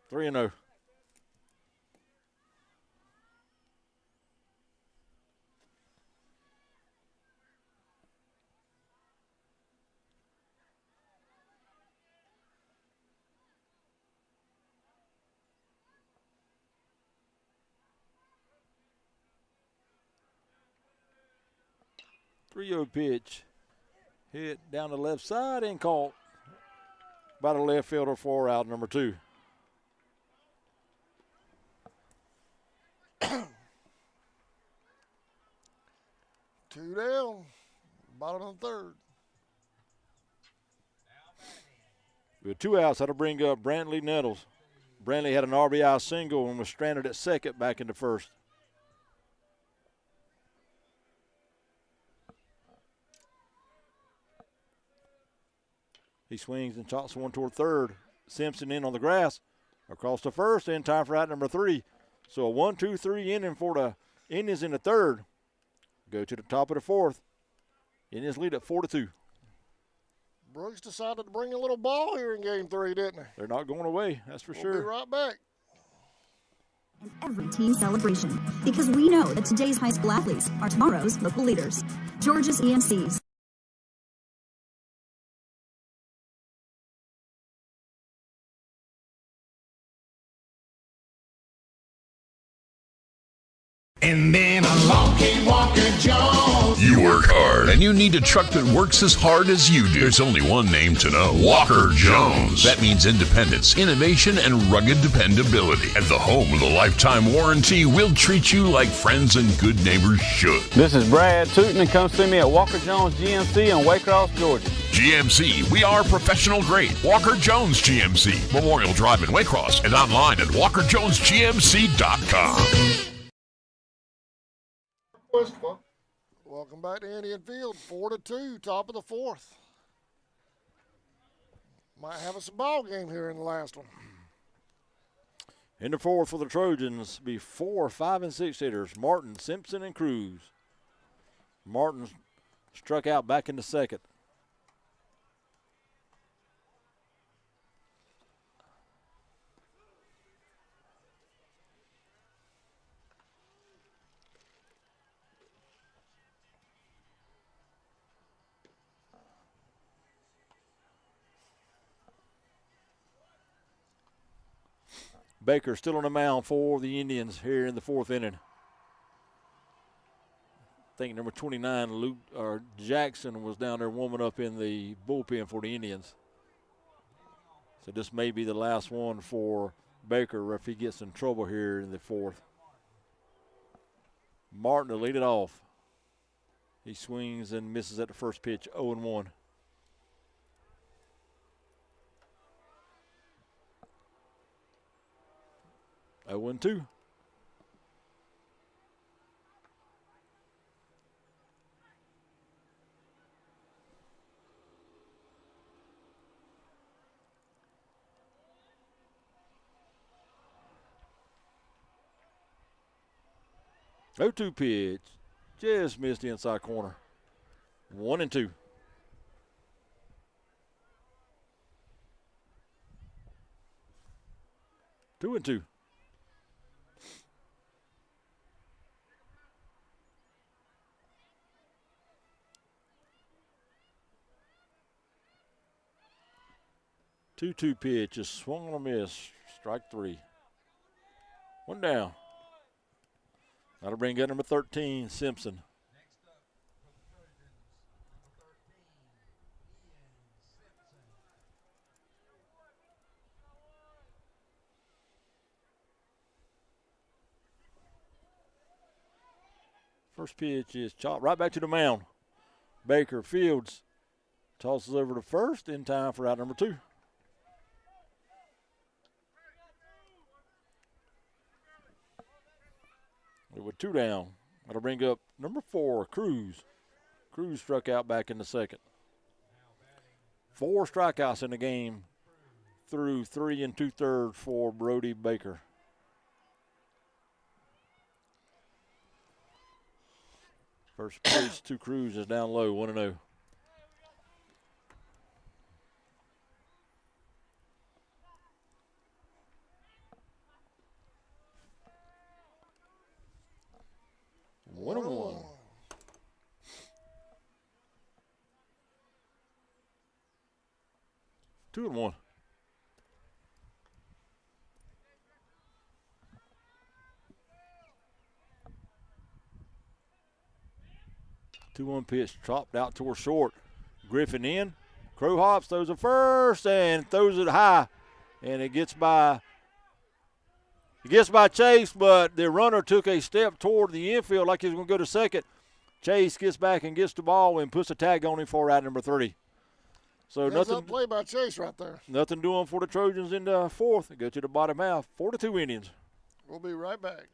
Three and 0. Three-0 pitch. Hit down the left side and caught by the left fielder for out number 2.
Two down. Bottom of the third.
With 2 outs, that'll bring up Brantley Nettles. Brantley had an RBI single and was stranded at second back into first. He swings and chops one toward third. Simpson in on the grass. Across to first, in time for out number 3. So a 1-2-3 inning for the Indians in the third. Go to the top of the fourth. Indians lead at 4-2.
Brooks decided to bring a little ball here in game 3, didn't he?
They're not going away, that's for
We'll
sure.
be right back.
And every team celebration, because we know that today's high school athletes are tomorrow's local leaders. Georgia's EMCs.
And then along came Walker Jones.
You work hard, and you need a truck that works as hard as you do. There's only one name to know: Walker Jones. That means independence, innovation, and rugged dependability. At the home of the lifetime warranty, we'll treat you like friends and good neighbors should.
This is Brad Tootin, and come see me at Walker Jones GMC in Waycross, Georgia.
GMC, we are professional grade. Walker Jones GMC, Memorial Drive in Waycross, and online at walkerjonesgmc.com.
Welcome back to Indian Field. 4-2, top of the fourth. Might have us a ball game here in the last one.
In the fourth for the Trojans be 4, 5, and 6 hitters: Martin, Simpson, and Cruz. Martin struck out back in the second. Baker still on the mound for the Indians here in the fourth inning. I think number 29, Luke Jackson, was down there warming up in the bullpen for the Indians. So this may be the last one for Baker if he gets in trouble here in the fourth. Martin to lead it off. He swings and misses at the first pitch, 0-1. I 1-2. Oh, 2 pitch. Just missed the inside corner. 1-2. Two and two. 2-2 pitch is swung on a miss. Strike 3. One down. That'll bring up number 13, Simpson. First pitch is chopped right back to the mound. Baker fields, tosses over to first in time for out number 2. With 2 down, that'll bring up number 4, Cruz. Cruz struck out back in the second. 4 strikeouts in the game through 3 2/3 for Brody Baker. First pitch to Cruz is down low, 1-0. One and one. 2-1. Two-one pitch chopped out toward short. Griffin in. Crow hops, throws it first and throws it high. And it gets by Chase, but the runner took a step toward the infield like he's going to go to second. Chase gets back and gets the ball and puts a tag on him for out number 30. So nothing
play by Chase right there.
Nothing doing for the Trojans in the fourth. They go to the bottom half. 4-2 Indians.
We'll be right back.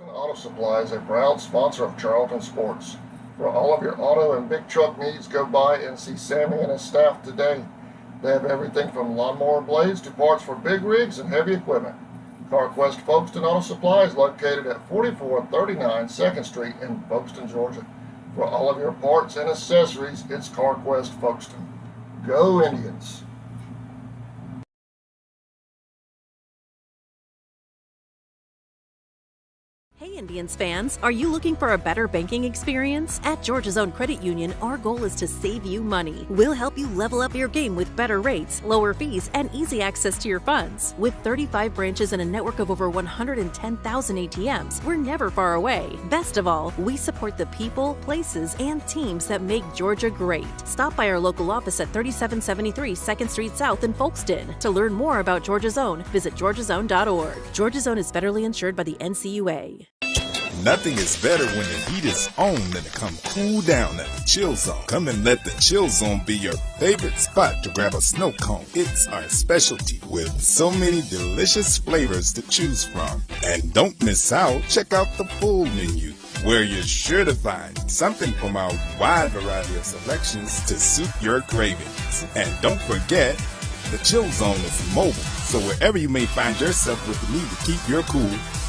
Auto Supply is a proud sponsor of Charlton Sports. For all of your auto and big truck needs, go by and see Sammy and his staff today. They have everything from lawnmower blades to parts for big rigs and heavy equipment. CarQuest Folkestone Auto Supply is located at 4439 2nd Street in Folkestone, Georgia. For all of your parts and accessories, it's CarQuest Folkestone. Go Indians!
Hey Indians fans, are you looking for a better banking experience? At Georgia's Own Credit Union, our goal is to save you money. We'll help you level up your game with better rates, lower fees, and easy access to your funds. With 35 branches and a network of over 110,000 ATMs, we're never far away. Best of all, we support the people, places, and teams that make Georgia great. Stop by our local office at 3773 2nd Street South in Folkestone. To learn more about Georgia's Own, visit georgiasown.org. Georgia's Own is federally insured by the NCUA.
Nothing is better when the heat is on than to come cool down at the Chill Zone. Come and let the Chill Zone be your favorite spot to grab a snow cone. It's our specialty with so many delicious flavors to choose from. And don't miss out. Check out the full menu, where you're sure to find something from our wide variety of selections to suit your cravings. And don't forget, the Chill Zone is mobile, so wherever you may find yourself with the need to keep your cool,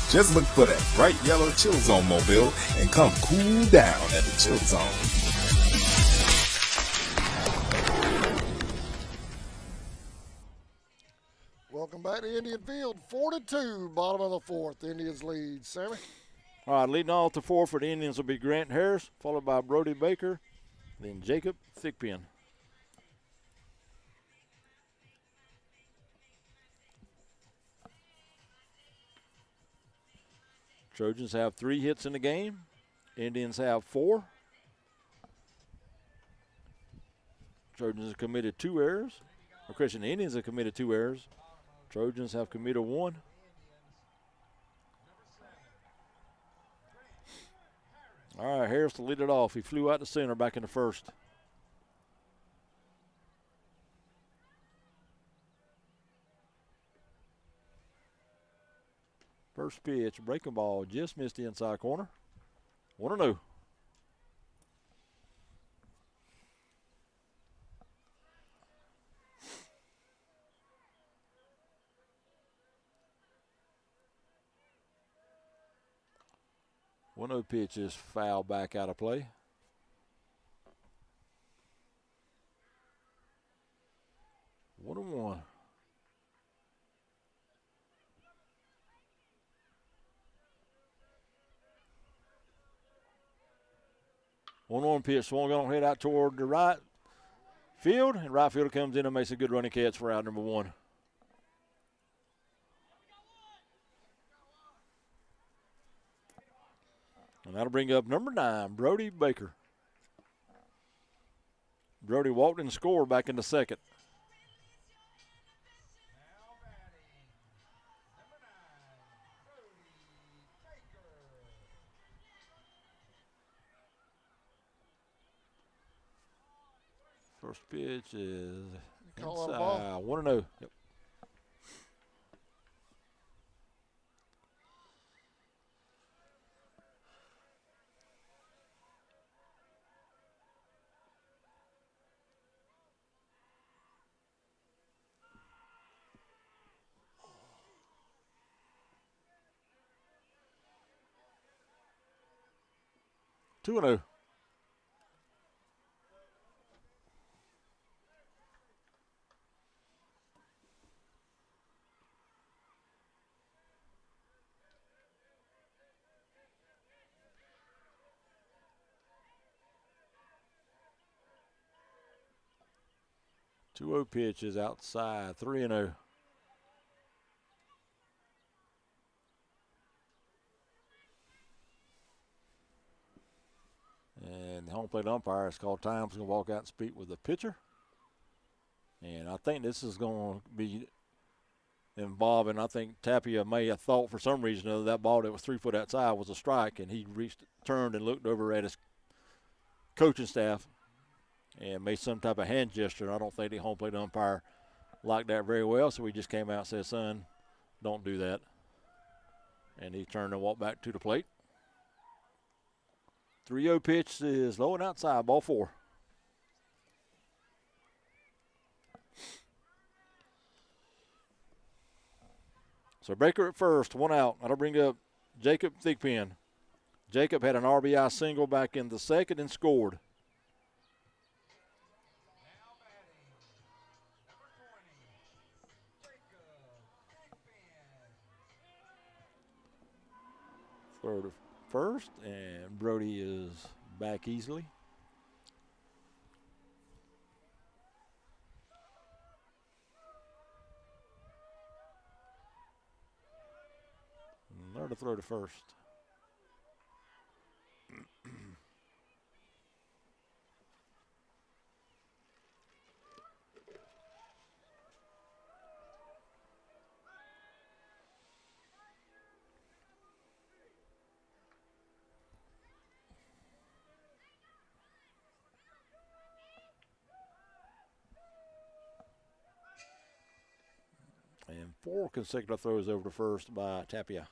just look for that bright yellow Chill Zone mobile and come cool down at the Chill Zone.
Welcome back to Indian Field. 4-2, bottom of the fourth. Indians lead. Sammy?
All right, leading off the fourth for the Indians will be Grant Harris, followed by Brody Baker, then Jacob Thickpen. Trojans have 3 hits in the game. Indians have 4. Trojans have committed 2 errors. The Indians have committed 2 errors. Trojans have committed 1. All right, Harris to lead it off. He flew out to center back in the first. First pitch, breaking ball, just missed the inside corner. 1-0. One-0 pitch is foul back out of play. One and one. One pitch swung on, head out toward the right. field, and right fielder comes in and makes a good running catch for out number 1. And that'll bring up number 9, Brody Baker. Brody walked and scored back in the second. First pitch is inside. 1-0. Yep. Two and 0. Two 0 pitches outside. 3-0. And the home plate umpire is called time. He's going to walk out and speak with the pitcher. And I think this is going to be involving, I think Tapia may have thought for some reason or other that ball that was 3 foot outside was a strike, and he turned and looked over at his coaching staff and made some type of hand gesture. I don't think the home plate umpire liked that very well, so he just came out and said, son, don't do that. And he turned and walked back to the plate. 3-0 pitch is low and outside, ball 4. So Baker at first, 1 out. That'll bring up Jacob Thigpen. Jacob had an RBI single back in the second and scored. Throw to first, and Brody is back easily. Another throw to first. And 4 consecutive throws over to first by Tapia.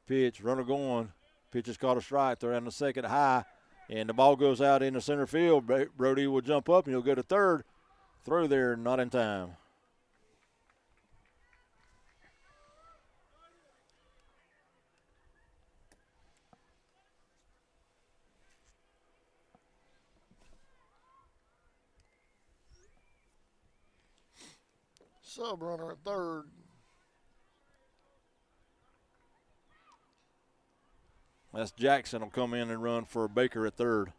Pitch, runner going. Pitch is caught a strike. They're on the second high, and the ball goes out in the center field. Brody will jump up, and he'll go to third. Throw there, not in time.
Sub runner at third.
That's Jackson will come in and run for Baker at third.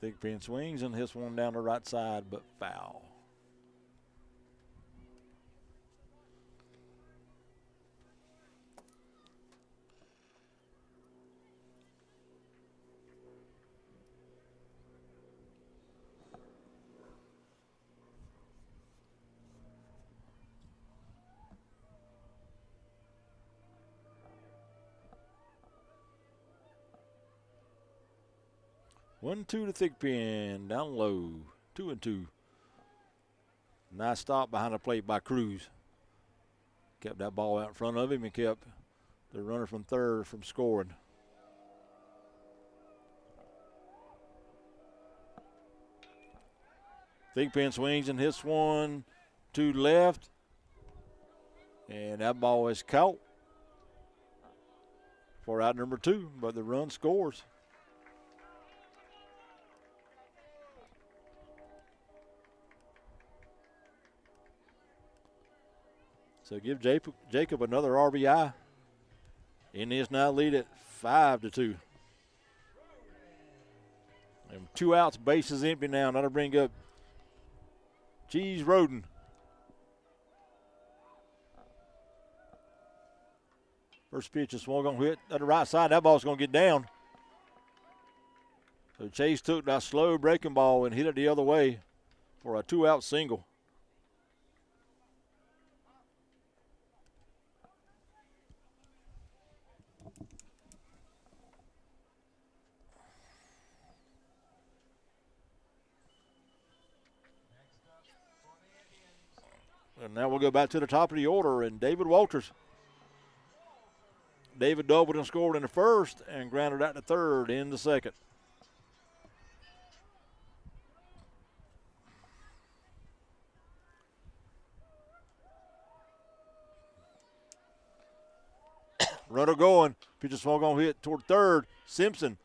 Thigpen swings and hits one down the right side, but foul. One, 2 to Thigpen, down low, 2-2. Nice stop behind the plate by Cruz. Kept that ball out in front of him and kept the runner from third from scoring. Thigpen swings and hits one to left. And that ball is caught for out number 2, but the run scores. So give Jacob another RBI. Indians now lead at 5-2. And 2 outs, bases empty now. That'll bring up Cheese Roden. First pitch is swung on, hit on the right side. That ball's going to get down. So Chase took that slow breaking ball and hit it the other way for a 2-out single. And now we'll go back to the top of the order, and David Walters. David doubled and scored in the first and grounded out to third in the second. Runner going. Pitch is swung on, hit toward third. Simpson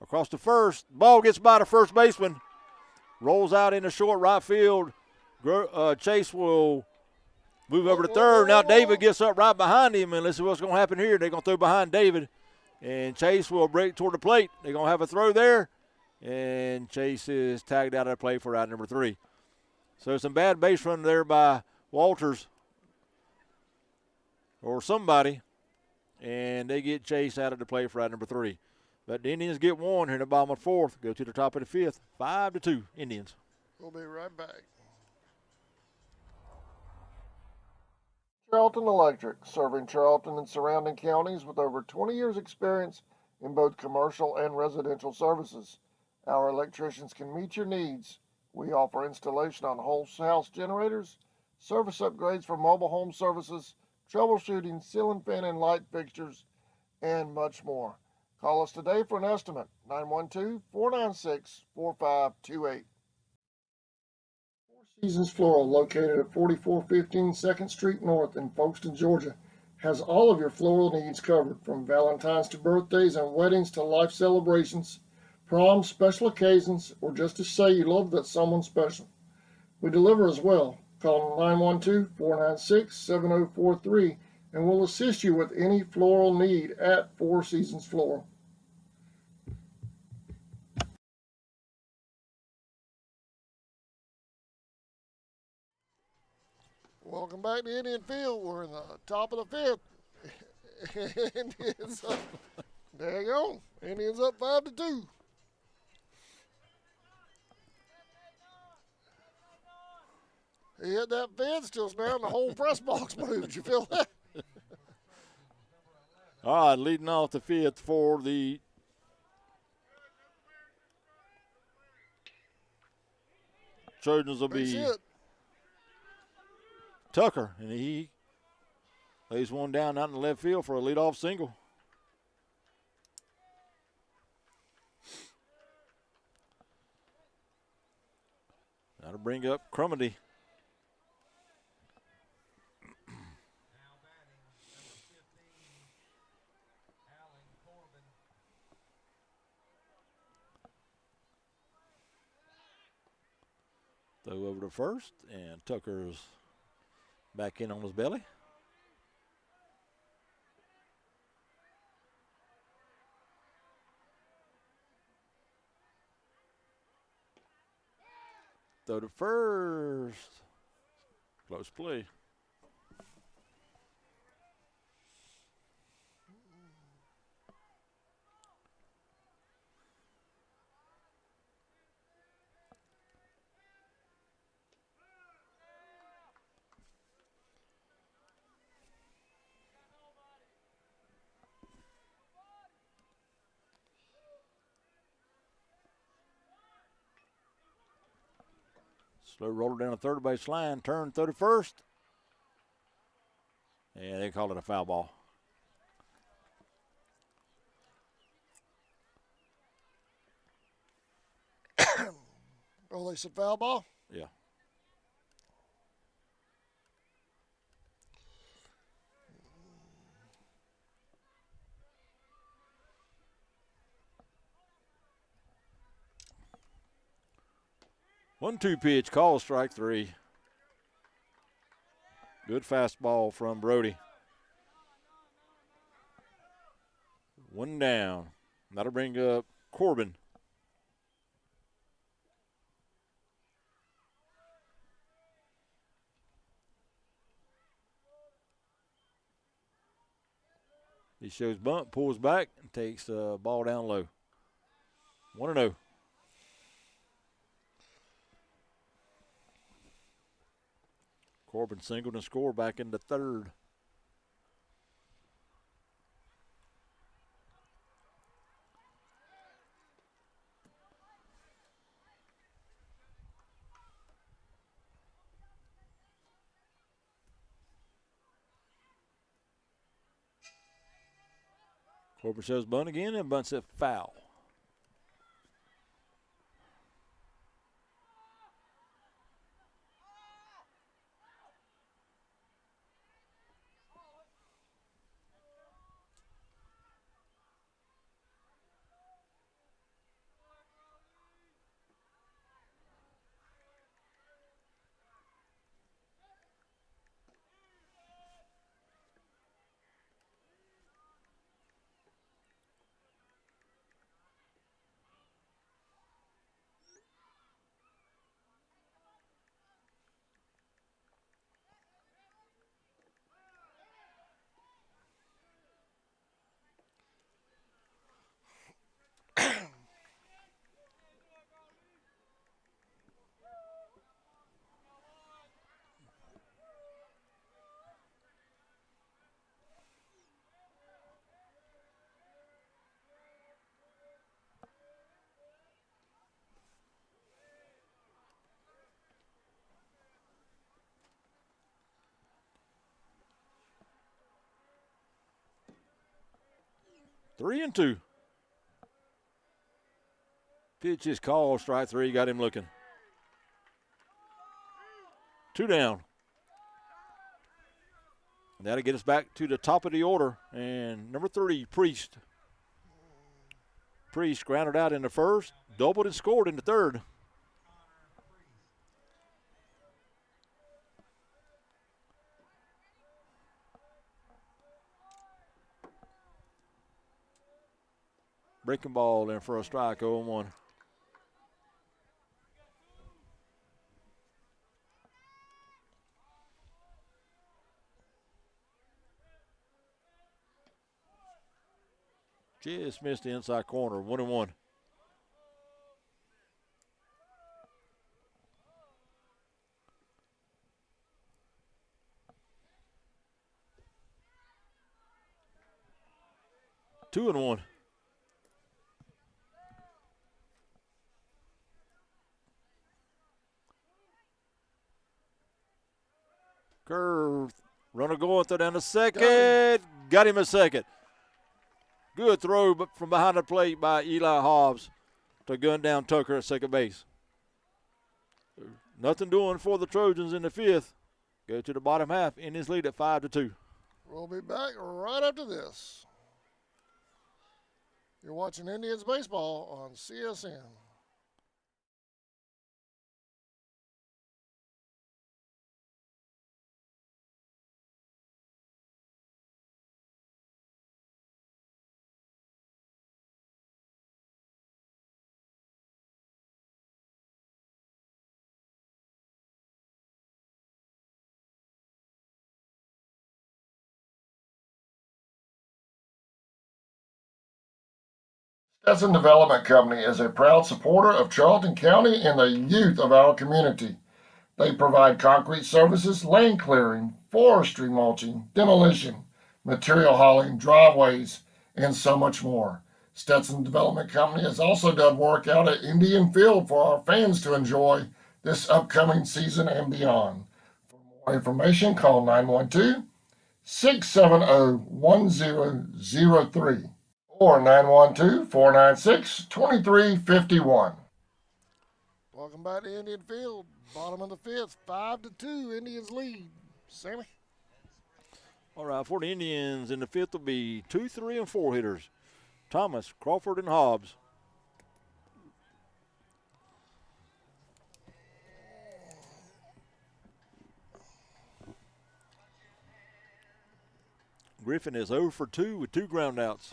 across the first. Ball gets by the first baseman. Rolls out into short right field. Chase will move over to third. Now David gets up right behind him, and let's see what's going to happen here. They're going to throw behind David, and Chase will break toward the plate. They're going to have a throw there, and Chase is tagged out of the play for out number 3. So some bad base running there by Walters or somebody, and they get Chase out of the play for out number 3. But the Indians get one here in the bottom of the 4th. Go to the top of the 5th. 5-2 Indians.
We'll be right back.
Charlton Electric, serving Charlton and surrounding counties with over 20 years experience in both commercial and residential services. Our electricians can meet your needs. We offer installation on whole house generators, service upgrades for mobile home services, troubleshooting, ceiling fan and light fixtures, and much more. Call us today for an estimate, 912-496-4528. Seasons Floral, located at 4415 2nd Street North in Folkestone, Georgia, has all of your floral needs covered, from Valentine's to birthdays and weddings to life celebrations, proms, special occasions, or just to say you love that someone special. We deliver as well. Call 912-496-7043 and we'll assist you with any floral need at Four Seasons Floral.
Welcome back to Indian Field. We're in the top of the 5th. Indians up. There you go. Indians up 5-2. He hit that fence just now, and the whole press box moved. You feel that?
All right, leading off the 5th for the Trojans will be Tucker, and he lays one down out in the left field for a leadoff single. That'll bring up Crumedy. Throw over to first, and Tucker's back in on his belly. Throw to first. Close play. Slow roller down the third base line, turn, throw to first. And they call it a foul ball.
Oh, they said foul ball?
Yeah. One-two pitch, call strike 3. Good fastball from Brody. 1 down. That'll bring up Corbin. He shows bunt, pulls back, and takes the ball down low. 1-0. Corbin singled and scored back into third. Corbin shows bunt again and bunts it foul. Three and two. Pitch is called, strike 3, got him looking. 2 down. And that'll get us back to the top of the order. And number 3, Priest. Priest grounded out in the first, doubled and scored in the third. Breaking ball in for a strike, 0-1. Just missed the inside corner, 1-1. Two and one. Curve. Runner going through down to second. Got him a second. Good throw from behind the plate by Eli Hobbs to gun down Tucker at second base. Nothing doing for the Trojans in the fifth. Go to the bottom half. Indians lead at 5-2.
We'll be back right after this. You're watching Indians baseball on CSN.
Stetson Development Company is a proud supporter of Charlton County and the youth of our community. They provide concrete services, lane clearing, forestry mulching, demolition, material hauling, driveways, and so much more. Stetson Development Company has also done work out at Indian Field for our fans to enjoy this upcoming season and beyond. For more information, call 912-670-1003. or 912-496-2351.
Welcome back to Indian Field. Bottom of the fifth, 5-2. Indians lead. Sammy.
All right, for the Indians in the fifth will be 2, 3, and 4 hitters. Thomas, Crawford, and Hobbs. Griffin is 0 for 2 with 2 groundouts.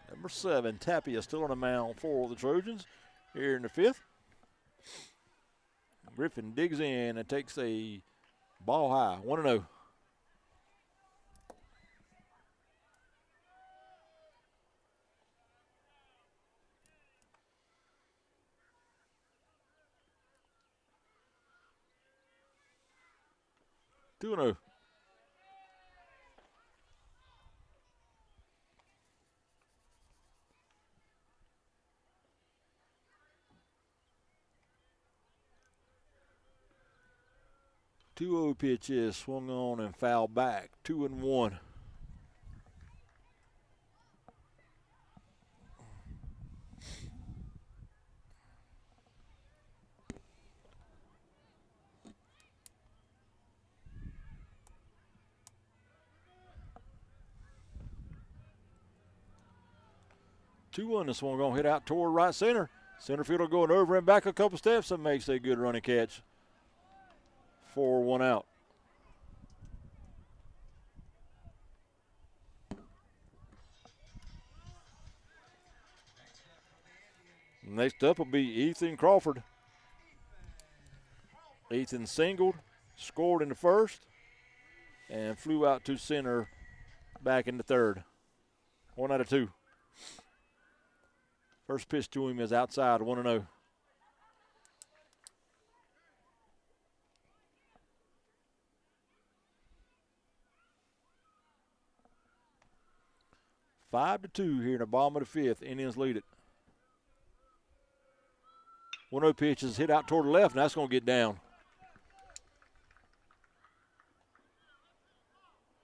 Number 7, Tapia, still on the mound for the Trojans here in the fifth. Griffin digs in and takes a ball high, 1-0. Two and 0. Two-0 pitch is swung on and fouled back. 2-1. This one going to hit out toward right center. Center fielder going over and back a couple steps and makes a good running catch. 4-1 out. Next up will be Ethan Crawford. Ethan singled, scored in the first, and flew out to center back in the third. 1 out of 2. First pitch to him is outside, 1-0. Five to 2 here in the bottom of the fifth. Indians lead it. 1-0 pitch is hit out toward the left, and that's going to get down.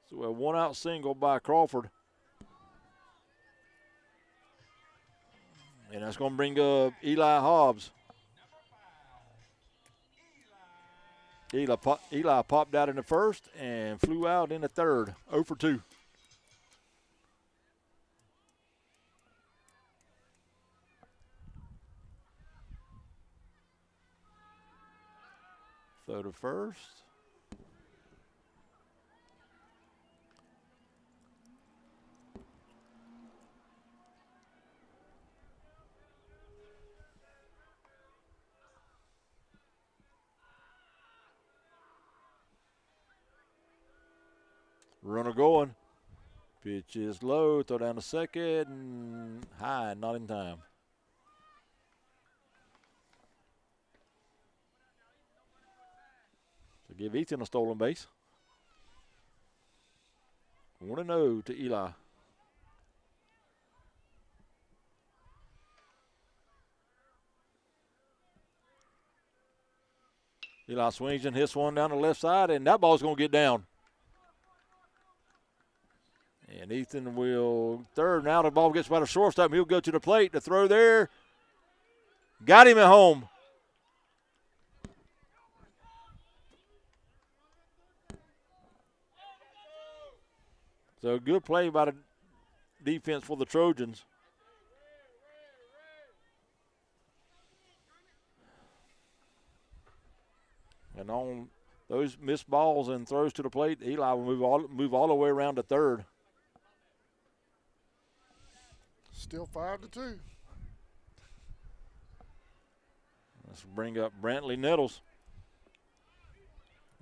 So a 1-out single by Crawford. And that's going to bring up Eli Hobbs. Eli popped out in the first and flew out in the third. 0 for 2. Throw to first. Runner going. Pitch is low. Throw down to second. And high. Not in time. So give Ethan a stolen base. 1-0 to Eli. Eli swings and hits one down the left side, and that ball's going to get down. And Ethan will third. Now the ball gets by the shortstop. He'll go to the plate. The throw there. Got him at home. So good play by the defense for the Trojans. And on those missed balls and throws to the plate, Eli will move all the way around to third.
Still 5-2.
Let's bring up Brantley Nettles.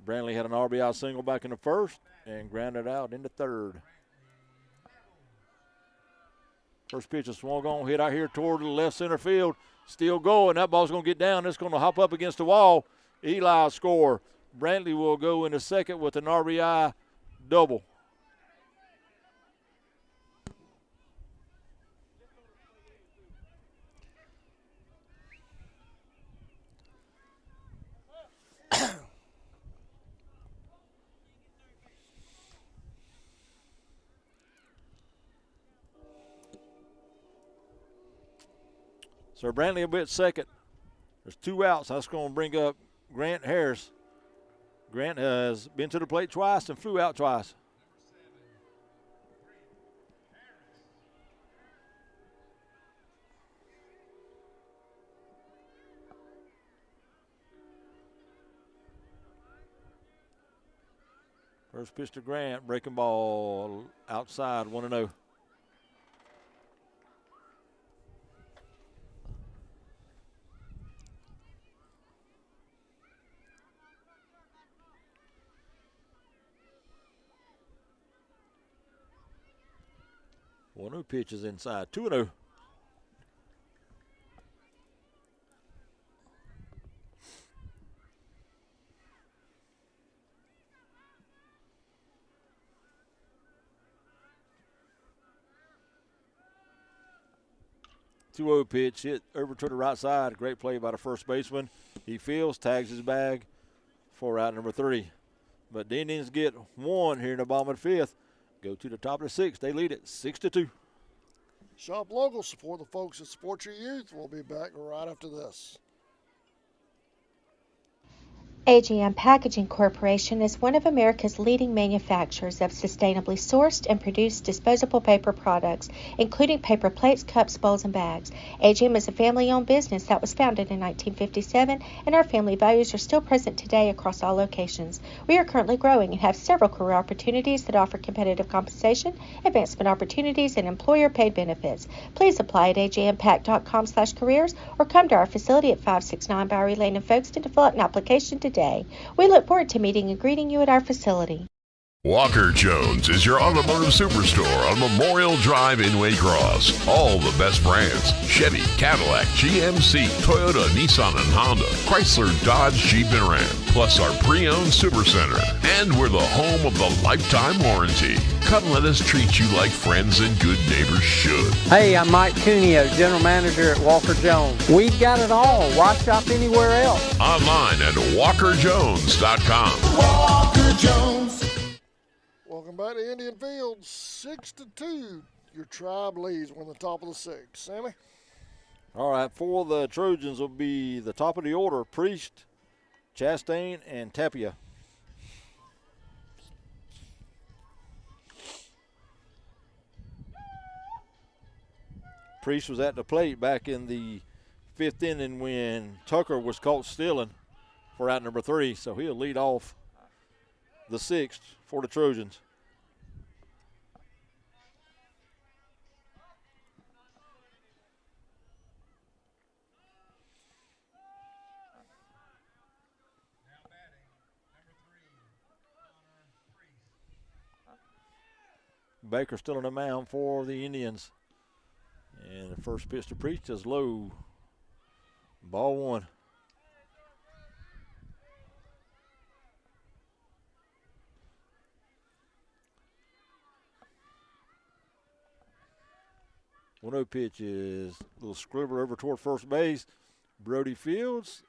Brantley had an RBI single back in the first and grounded out into third. First pitch is swung on, hit out here toward the left center field. Still going. That ball's going to get down. It's going to hop up against the wall. Eli score. Brantley will go into second with an RBI double. So Brantley will be at second. There's 2 outs. That's going to bring up Grant Harris. Grant has been to the plate twice and flew out twice. First pitch to Grant, breaking ball outside, 1-0. One pitch is inside, 2-0. Two-0 pitch hit over to the right side. Great play by the first baseman. He fields, tags his bag for out number 3. But the Indians get 1 here in the bottom of the 5th. Go to the top of the 6th. They lead it 6-2.
Shop local. Support the folks that support your youth. We'll be back right after this.
AGM Packaging Corporation is one of America's leading manufacturers of sustainably sourced and produced disposable paper products, including paper plates, cups, bowls, and bags. AGM is a family-owned business that was founded in 1957, and our family values are still present today across all locations. We are currently growing and have several career opportunities that offer competitive compensation, advancement opportunities, and employer-paid benefits. Please apply at agmpack.com/careers or come to our facility at 569 Bowery Lane in Folkestone to fill out an application today. We look forward to meeting and greeting you at our facility.
Walker Jones is your automotive superstore on Memorial Drive in Waycross. All the best brands: Chevy, Cadillac, GMC, Toyota, Nissan, and Honda, Chrysler, Dodge, Jeep, and Ram, plus our pre-owned supercenter. And we're the home of the lifetime warranty. Come let us treat you like friends and good neighbors should.
Hey, I'm Mike Cuneo, General Manager at Walker Jones. We've got it all. Why shop anywhere else?
Online at walkerjones.com.
Walker Jones.
Welcome back to Indian Field, 6-2. Your Tribe leads. We're in the top of the 6th. Sammy?
All right, for the Trojans will be the top of the order: Priest, Chastain, and Tapia. Priest was at the plate back in the 5th inning when Tucker was caught stealing for out number 3, so he'll lead off the 6th for the Trojans. Baker still on the mound for the Indians. And the first pitch to Priest is low. Ball 1. One-0 pitch is a little scribble over toward first base. Brody fields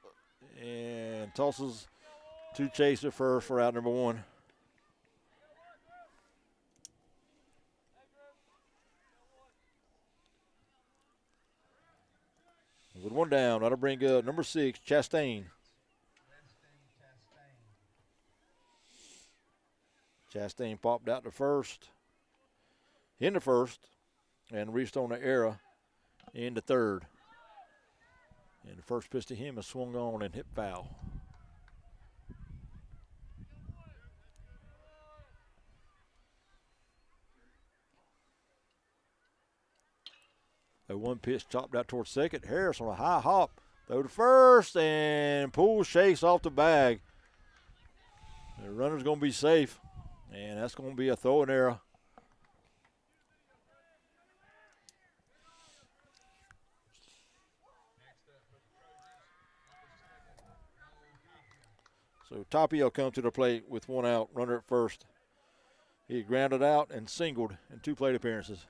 and tosses to Chase at first for out number 1. With 1 down, that'll bring up number 6, Chastain. Chastain popped out to first, in the first, and reached on the error in the 3rd. And the first pitch to him is swung on and hit foul. A 1 pitch chopped out towards second. Harris on a high hop. Throw to first and pulls Chase off the bag. The runner's going to be safe, and that's going to be a throwing error. So Tapia will come to the plate with one out, runner at first. He grounded out and singled in 2 plate appearances.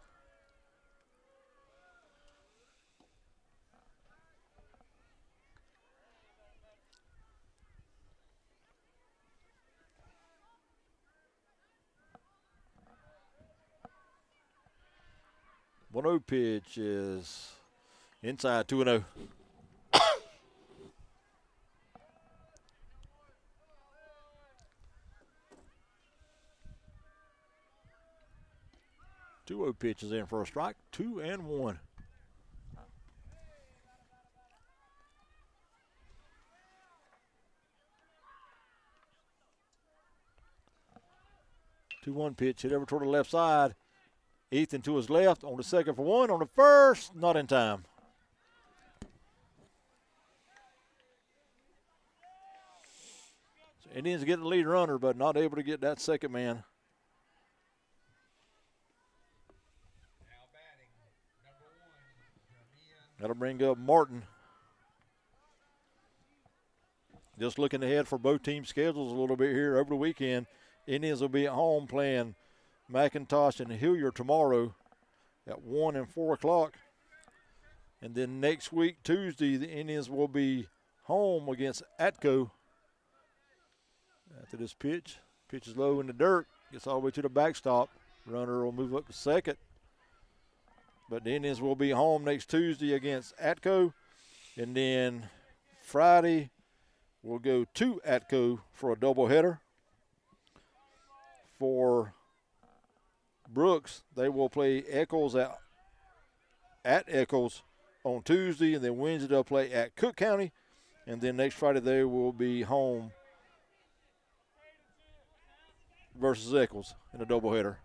One 0 pitch is inside 2-0. Two 0 pitches in for a strike, 2-1. Two 1 pitch hit over toward the left side. Ethan to his left on the second for one. On the first, not in time. So Indians get the lead runner, but not able to get that second man. That'll bring up Martin. Just looking ahead for both teams' schedules a little bit here over the weekend. Indians will be at home playing McIntosh and Hilliard tomorrow at 1 and 4 o'clock. And then next week, Tuesday, the Indians will be home against Atco. After this pitch is low in the dirt, gets all the way to the backstop. Runner will move up to second. But the Indians will be home next Tuesday against Atco. And then Friday, we'll go to Atco for a doubleheader. For Brooks, they will play Eccles at Eccles on Tuesday, and then Wednesday they'll play at Cook County. And then next Friday they will be home versus Eccles in a doubleheader.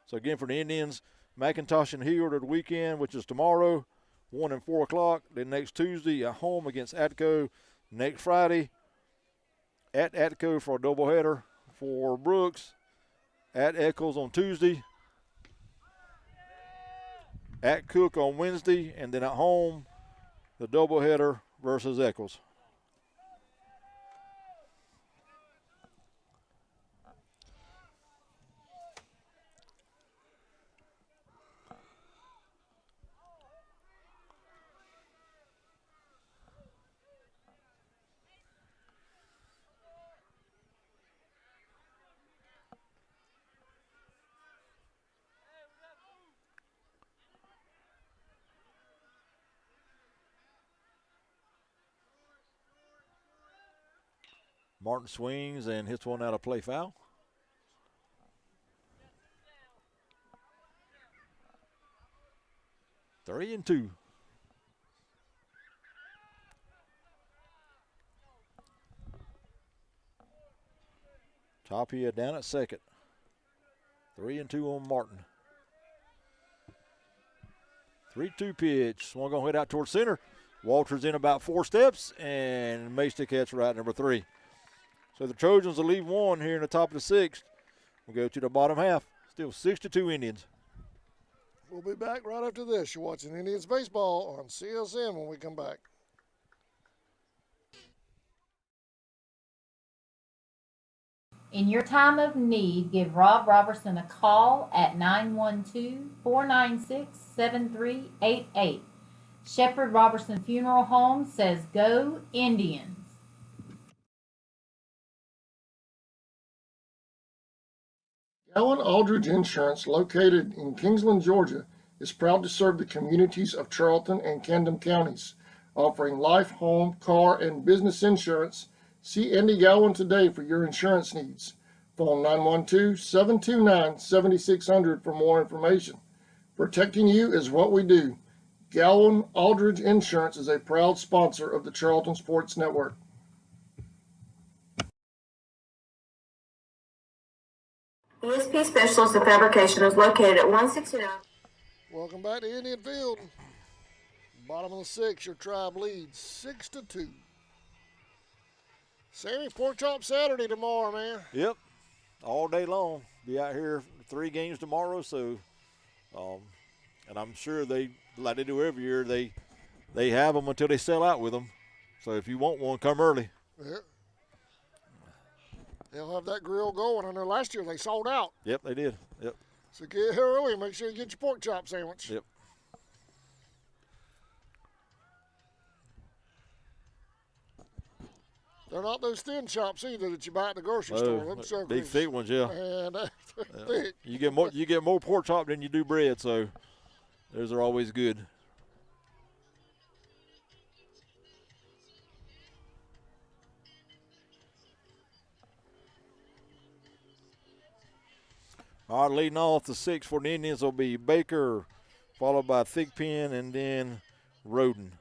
So again, for the Indians, McIntosh and Hilliard at the weekend, which is tomorrow, 1 and 4 o'clock. Then next Tuesday, at home against Atco. Next Friday, at Atco for a doubleheader. For Brooks, at Eccles on Tuesday. At Cook on Wednesday, and then at home, the doubleheader versus Eccles. Martin swings and hits one out of play foul. Three and 2. Tapia down at second. 3 and 2 on Martin. 3-2 pitch. Swung going to hit out towards center. Walters in about 4 steps and makes the catch right number 3. So the Trojans will leave one here in the top of the 6th. We'll go to the bottom half. Still 6-2 Indians.
We'll be back right after this. You're watching Indians baseball on CSN when we come back.
In your time of need, give Rob Robertson a call at 912-496-7388. Shepherd Robertson Funeral Home says go Indians.
Allen Aldridge Insurance, located in Kingsland, Georgia, is proud to serve the communities of Charlton and Camden counties, offering life, home, car, and business insurance. See Andy Gowan today for your insurance needs. Phone 912-729-7600 for more information. Protecting you is what we do. Gowan Aldridge Insurance is a proud sponsor of the Charlton Sports Network.
ESP Specialist of Fabrication is located at 169.
Welcome back to Indian Field. Bottom of the 6th, your Tribe leads 6-2. Sammy, Pork Chop Saturday tomorrow, man.
Yep, all day long. Be out here 3 games tomorrow, so, and I'm sure they, like they do every year, they have them until they sell out with them. So if you want one, come early.
Yeah. They'll have that grill going. I know last year they sold out.
Yep, they did. Yep.
So get here early and make sure you get your pork chop sandwich.
Yep.
They're not those thin chops either that you buy at the grocery store. Them suckers.
Big thick ones, yeah.
Man, they're
Yeah.
thick.
You get more pork chop than you do bread, so those are always good. All right, leading off the 6 for the Indians will be Baker, followed by Thigpen, and then Roden.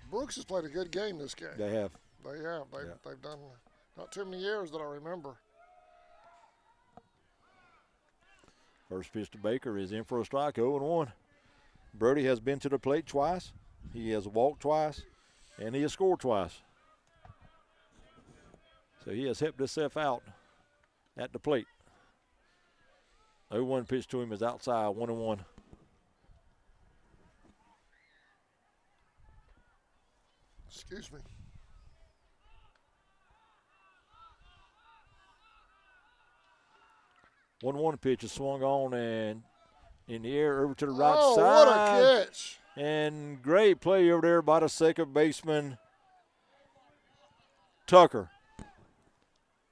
Brooks has played a good game this game.
They have.
They have. They've done not too many years that I remember.
First pitch to Baker is in for a strike, 0-1. Brody has been to the plate twice. He has walked twice, and he has scored twice. So he has helped himself out at the plate. 0-1 pitch to him is outside, 1-1.
Excuse me.
One pitch is swung on and in the air over to the right
Oh,
side.
what a catch.
And great play over there by the second baseman, Tucker.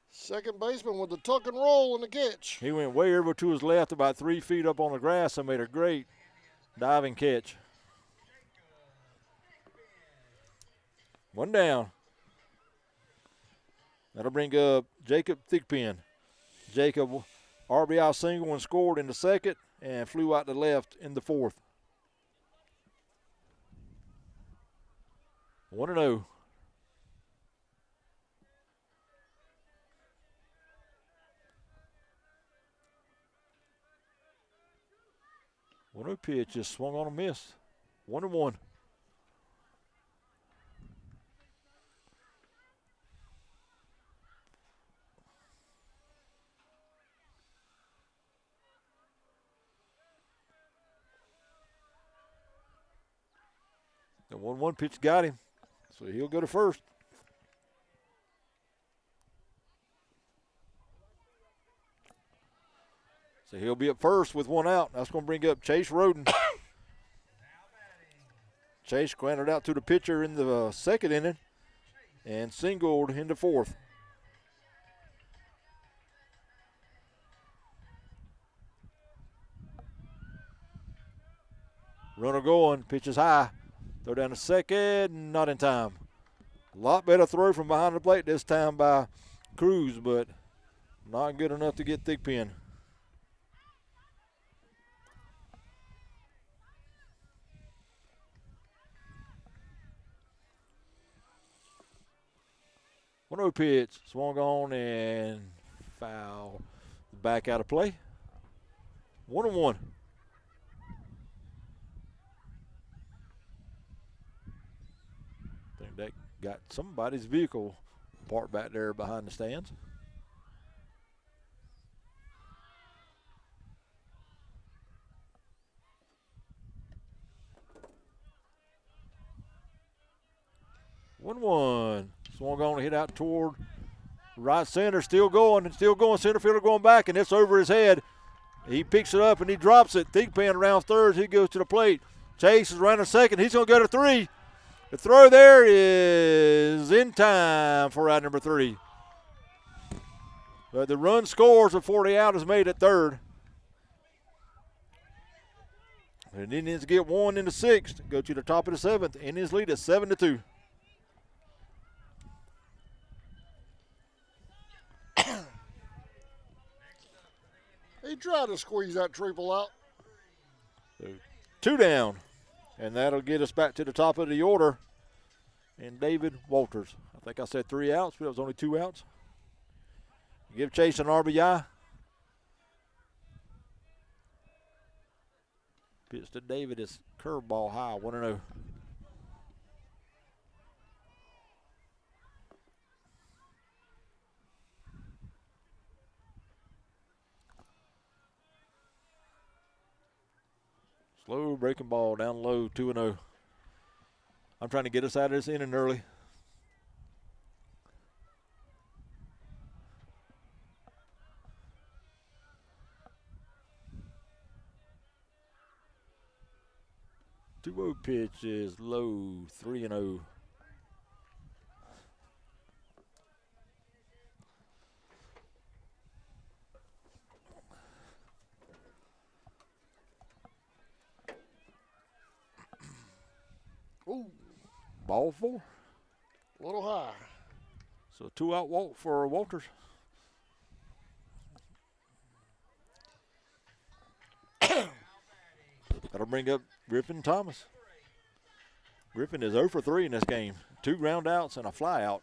Second baseman with the tuck and roll and the catch.
He went way over to his left, about 3 feet up on the grass, and made a great diving catch. One down. That'll bring up Jacob Thigpen. Jacob RBI single and scored in the second and flew out to left in the fourth. 1-0. One pitch just swung on a miss. 1-1. The 1-1 pitch got him, so he'll go to first. So he'll be at first with one out. That's going to bring up Chase Roden. Chase grounded out to the pitcher in the second inning and singled in the fourth. Runner going, pitches high. Throw down to second, not in time. A lot better throw from behind the plate this time by Cruz, but not good enough to get Thigpen. One-0 pitch, swung on and foul. Back out of play. 1-1. I think that got somebody's vehicle parked back there behind the stands. One. Swung on and hit out toward right center. Still going. Center fielder going back, and it's over his head. He picks it up and he drops it. Thigpen around third. He goes to the plate. Chase is running second. He's going to go to 3. The throw there is in time for out number 3. But the run scores before the out is made at third. And Indians get one in the 6th. Go to the top of the 7th. Indians lead at 7-2.
He tried to squeeze that triple out.
So 2 down. And that'll get us back to the top of the order. And David Walters. I think I said 3 outs, but it was only 2 outs. Give Chase an RBI. Pitch to David is curveball high, 1-0. Slow breaking ball down low, 2-0. I'm trying to get us out of this inning early. Two-0 pitch is low, 3-0.
Ooh.
Ball 4.
A little high.
So 2-out walk for Walters. That'll bring up Griffin Thomas. Griffin is 0 for 3 in this game. 2 ground outs and a fly out.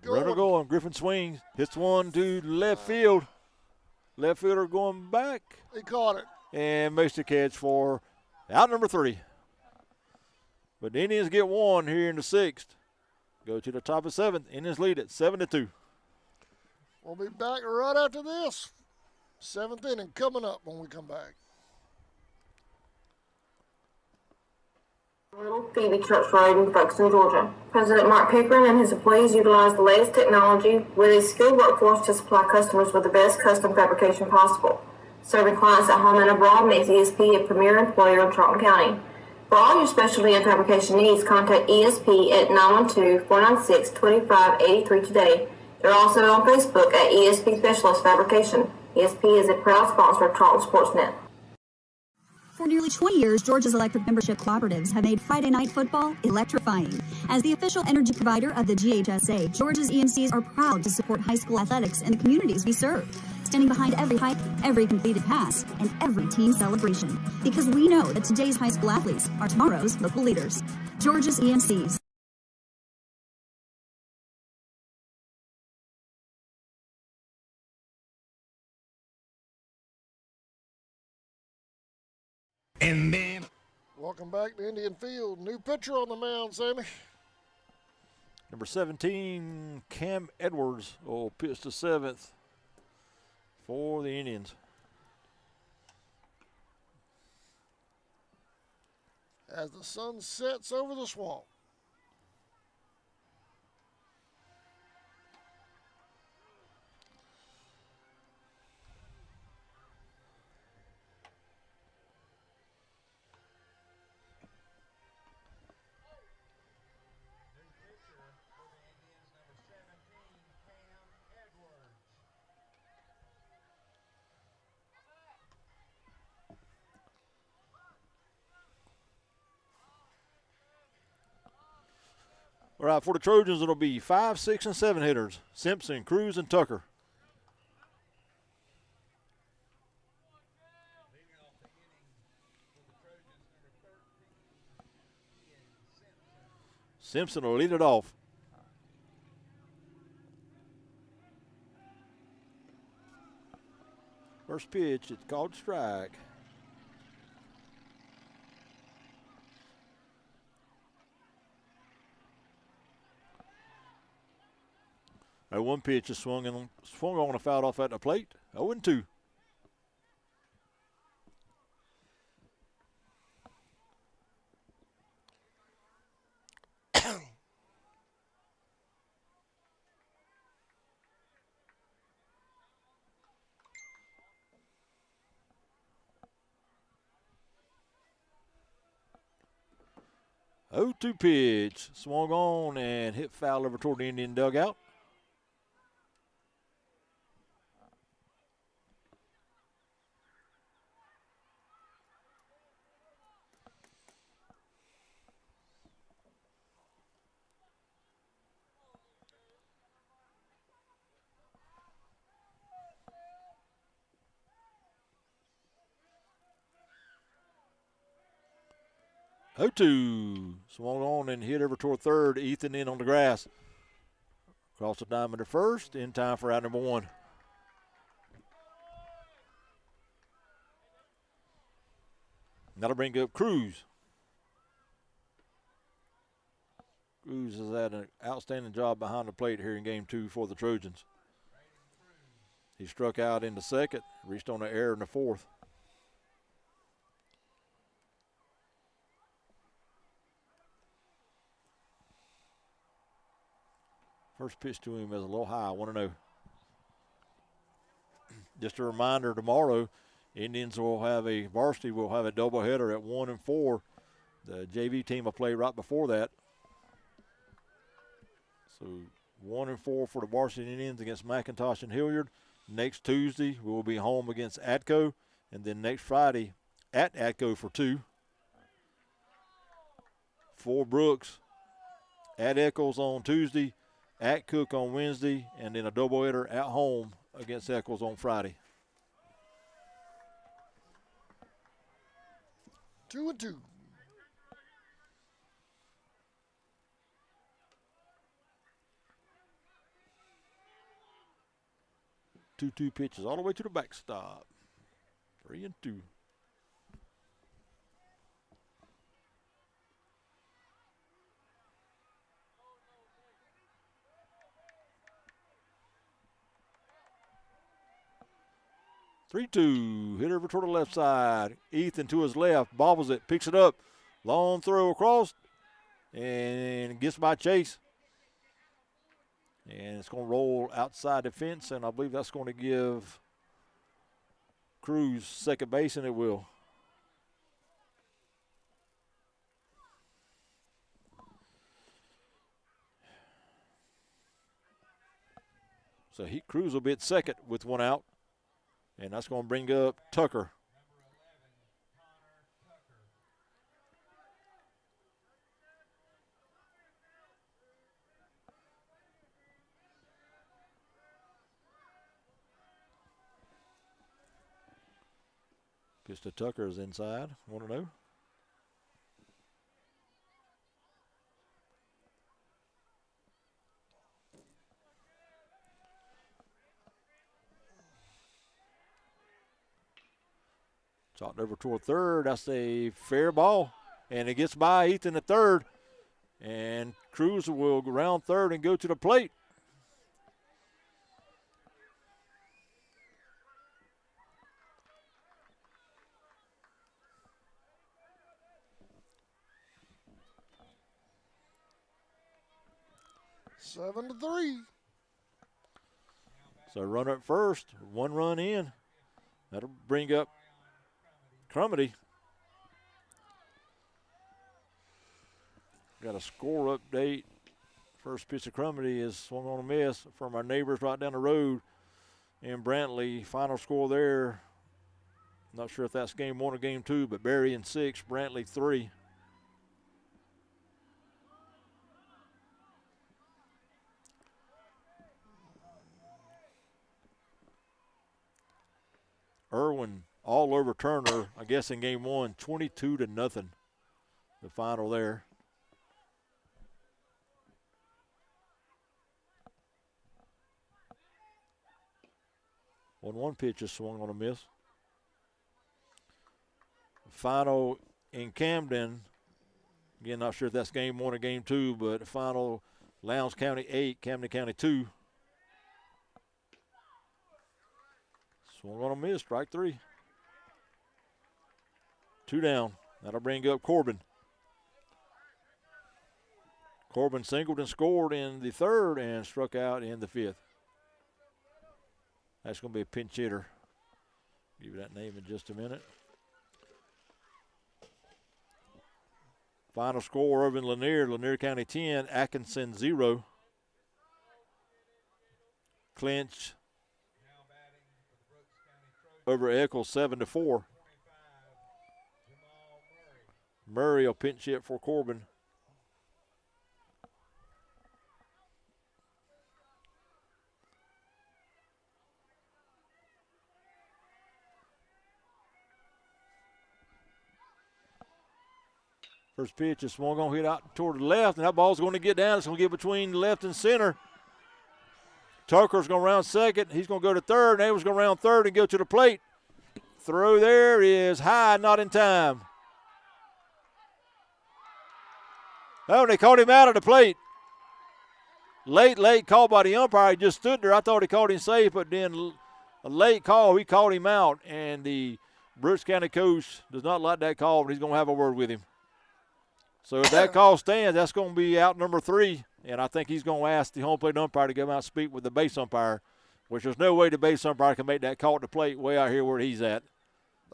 Runner going. Griffin swings. Hits one to left field. Left fielder going back.
He caught it.
And makes the catch for out number 3. But the Indians get one here in the 6th. Go to the top of 7th. Indians lead it 7-2.
We'll be back right after this. 7th inning coming up when we come back.
Little Phoebe Church Road in Folkestone, Georgia. President Mark Pickering and his employees utilize the latest technology with a skilled workforce to supply customers with the best custom fabrication possible. Serving clients at home and abroad makes ESP a premier employer in Charlton County. For all your specialty and fabrication needs, contact ESP at 912-496-2583 today. They're also on Facebook at ESP Specialist Fabrication. ESP is a proud sponsor of Charlton Sportsnet.
For nearly 20 years, Georgia's electric membership cooperatives have made Friday night football electrifying. As the official energy provider of the GHSA, Georgia's EMCs are proud to support high school athletics in the communities we serve, standing behind every hike, every completed pass, and every team celebration. Because we know that today's high school athletes are tomorrow's local leaders. Georgia's EMCs.
And then,
welcome back to Indian Field. New pitcher on the mound, Sammy.
Number 17, Cam Edwards, will pitch to 7th for the Indians.
As the sun sets over the swamp.
All right, for the Trojans, it'll be 5, 6, and 7 hitters. Simpson, Cruz, and Tucker. Simpson will lead it off. First pitch, it's called strike. That one pitch is swung on and fouled off at the plate. 0-2. Oh-2 pitch, swung on and hit foul over toward the Indian dugout. 0-2. Swung on and hit over toward third. Ethan in on the grass. Across the diamond to first. In time for out number 1. That'll bring up Cruz. Cruz has had an outstanding job behind the plate here in game 2 for the Trojans. He struck out in the second, reached on an error in the fourth. First pitch to him is a little high, 1-0. Just a reminder, tomorrow, Indians will have varsity will have a doubleheader at 1 and 4. The JV team will play right before that. So 1 and 4 for the varsity Indians against McIntosh and Hilliard. Next Tuesday, we will be home against Atco. And then next Friday at Atco for 2. For Brooks, at Eccles on Tuesday, at Cook on Wednesday, and then a doubleheader at home against Eccles on Friday.
2-2.
2-2 pitches all the way to the backstop. 3-2. Hit over toward the left side. Ethan to his left, bobbles it, picks it up. Long throw across, and gets by Chase. And it's going to roll outside the fence, and I believe that's going to give Cruz second base, and it will. So Cruz will be at second with 1 out. And that's going to bring up Tucker. Pitch to Tucker is inside. 1-0. Chopped over toward third. That's a fair ball. And it gets by Ethan at third. And Cruz will go around third and go to the plate.
Seven to 3.
So runner at first, 1 run in. That'll bring up Crumity. Got a score update. First pitch of Crumity is swung on a miss from our neighbors right down the road in Brantley. Final score there, not sure if that's game 1 or game 2, but Berry in 6, Brantley 3. Irwin all over Turner, I guess in game 1, 22-0, the final there. 1-1 pitch is swung on a miss. Final in Camden, again, not sure if that's game 1 or game 2, but final Lowndes County 8, Camden County 2. Swung on a miss, strike 3. 2 down. That'll bring up Corbin. Corbin singled and scored in the third and struck out in the 5th. That's going to be a pinch hitter. Give you that name in just a minute. Final score over in Lanier County 10, Atkinson 0. Clinch over Eccles 7-4. Murray will pinch hit for Corbin. First pitch is swung on, hit out toward the left, and that ball's going to get down. It's going to get between left and center. Tucker's going to round second. He's going to go to third. Neighbors going to round third and go to the plate. Throw there is high, not in time. Oh, they caught him out of the plate. Late call by the umpire. He just stood there. I thought he called him safe, but then a late call, he called him out, and the Brooks County coach does not like that call, but he's going to have a word with him. So if that call stands, that's going to be out number 3, and I think he's going to ask the home plate umpire to go out and speak with the base umpire, which there's no way the base umpire can make that call at the plate way out here where he's at.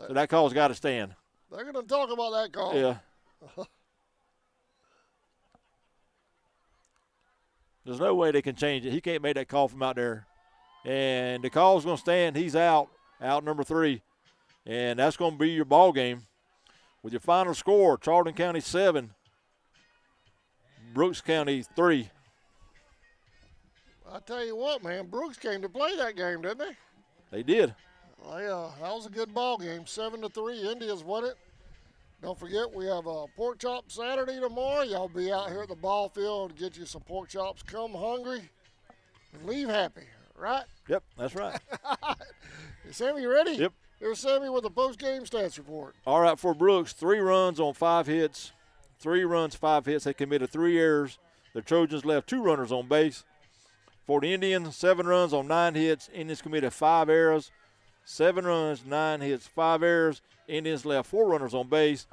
So that call's got to stand.
They're going to talk about that call.
Yeah. There's no way they can change it. He can't make that call from out there. And the call's going to stand. He's out number 3. And that's going to be your ball game. With your final score, Charlton County 7, Brooks County 3.
I tell you what, man, Brooks came to play that game, didn't they?
They did.
That was a good ball game, 7-3. Indians won it. Don't forget, we have a pork chop Saturday tomorrow. Y'all be out here at the ball field to get you some pork chops. Come hungry and leave happy, right?
Yep, that's right.
Sammy, you ready?
Yep.
Here's Sammy with the post-game stats report.
All right, for Brooks, 3 runs on 5 hits. 3 runs, 5 hits. They committed 3 errors. The Trojans left 2 runners on base. For the Indians, 7 runs on 9 hits. Indians committed 5 errors. 7 runs, 9 hits, 5 errors. Indians left 4 runners on base.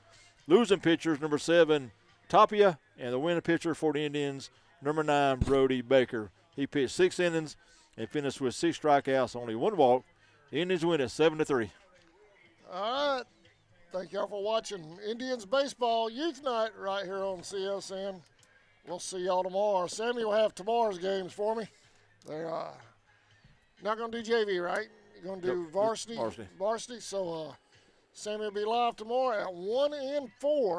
Losing pitchers, number 7, Tapia, and the winning pitcher for the Indians, number 9, Brody Baker. He pitched 6 innings and finished with 6 strikeouts, only 1 walk. The Indians win it 7-3.
All right. Thank y'all for watching Indians Baseball Youth Night right here on CSN. We'll see y'all tomorrow. Sammy will have tomorrow's games for me. They're not going to do JV, right? You're going to do varsity. So Sammy will be live tomorrow at 1 and 4.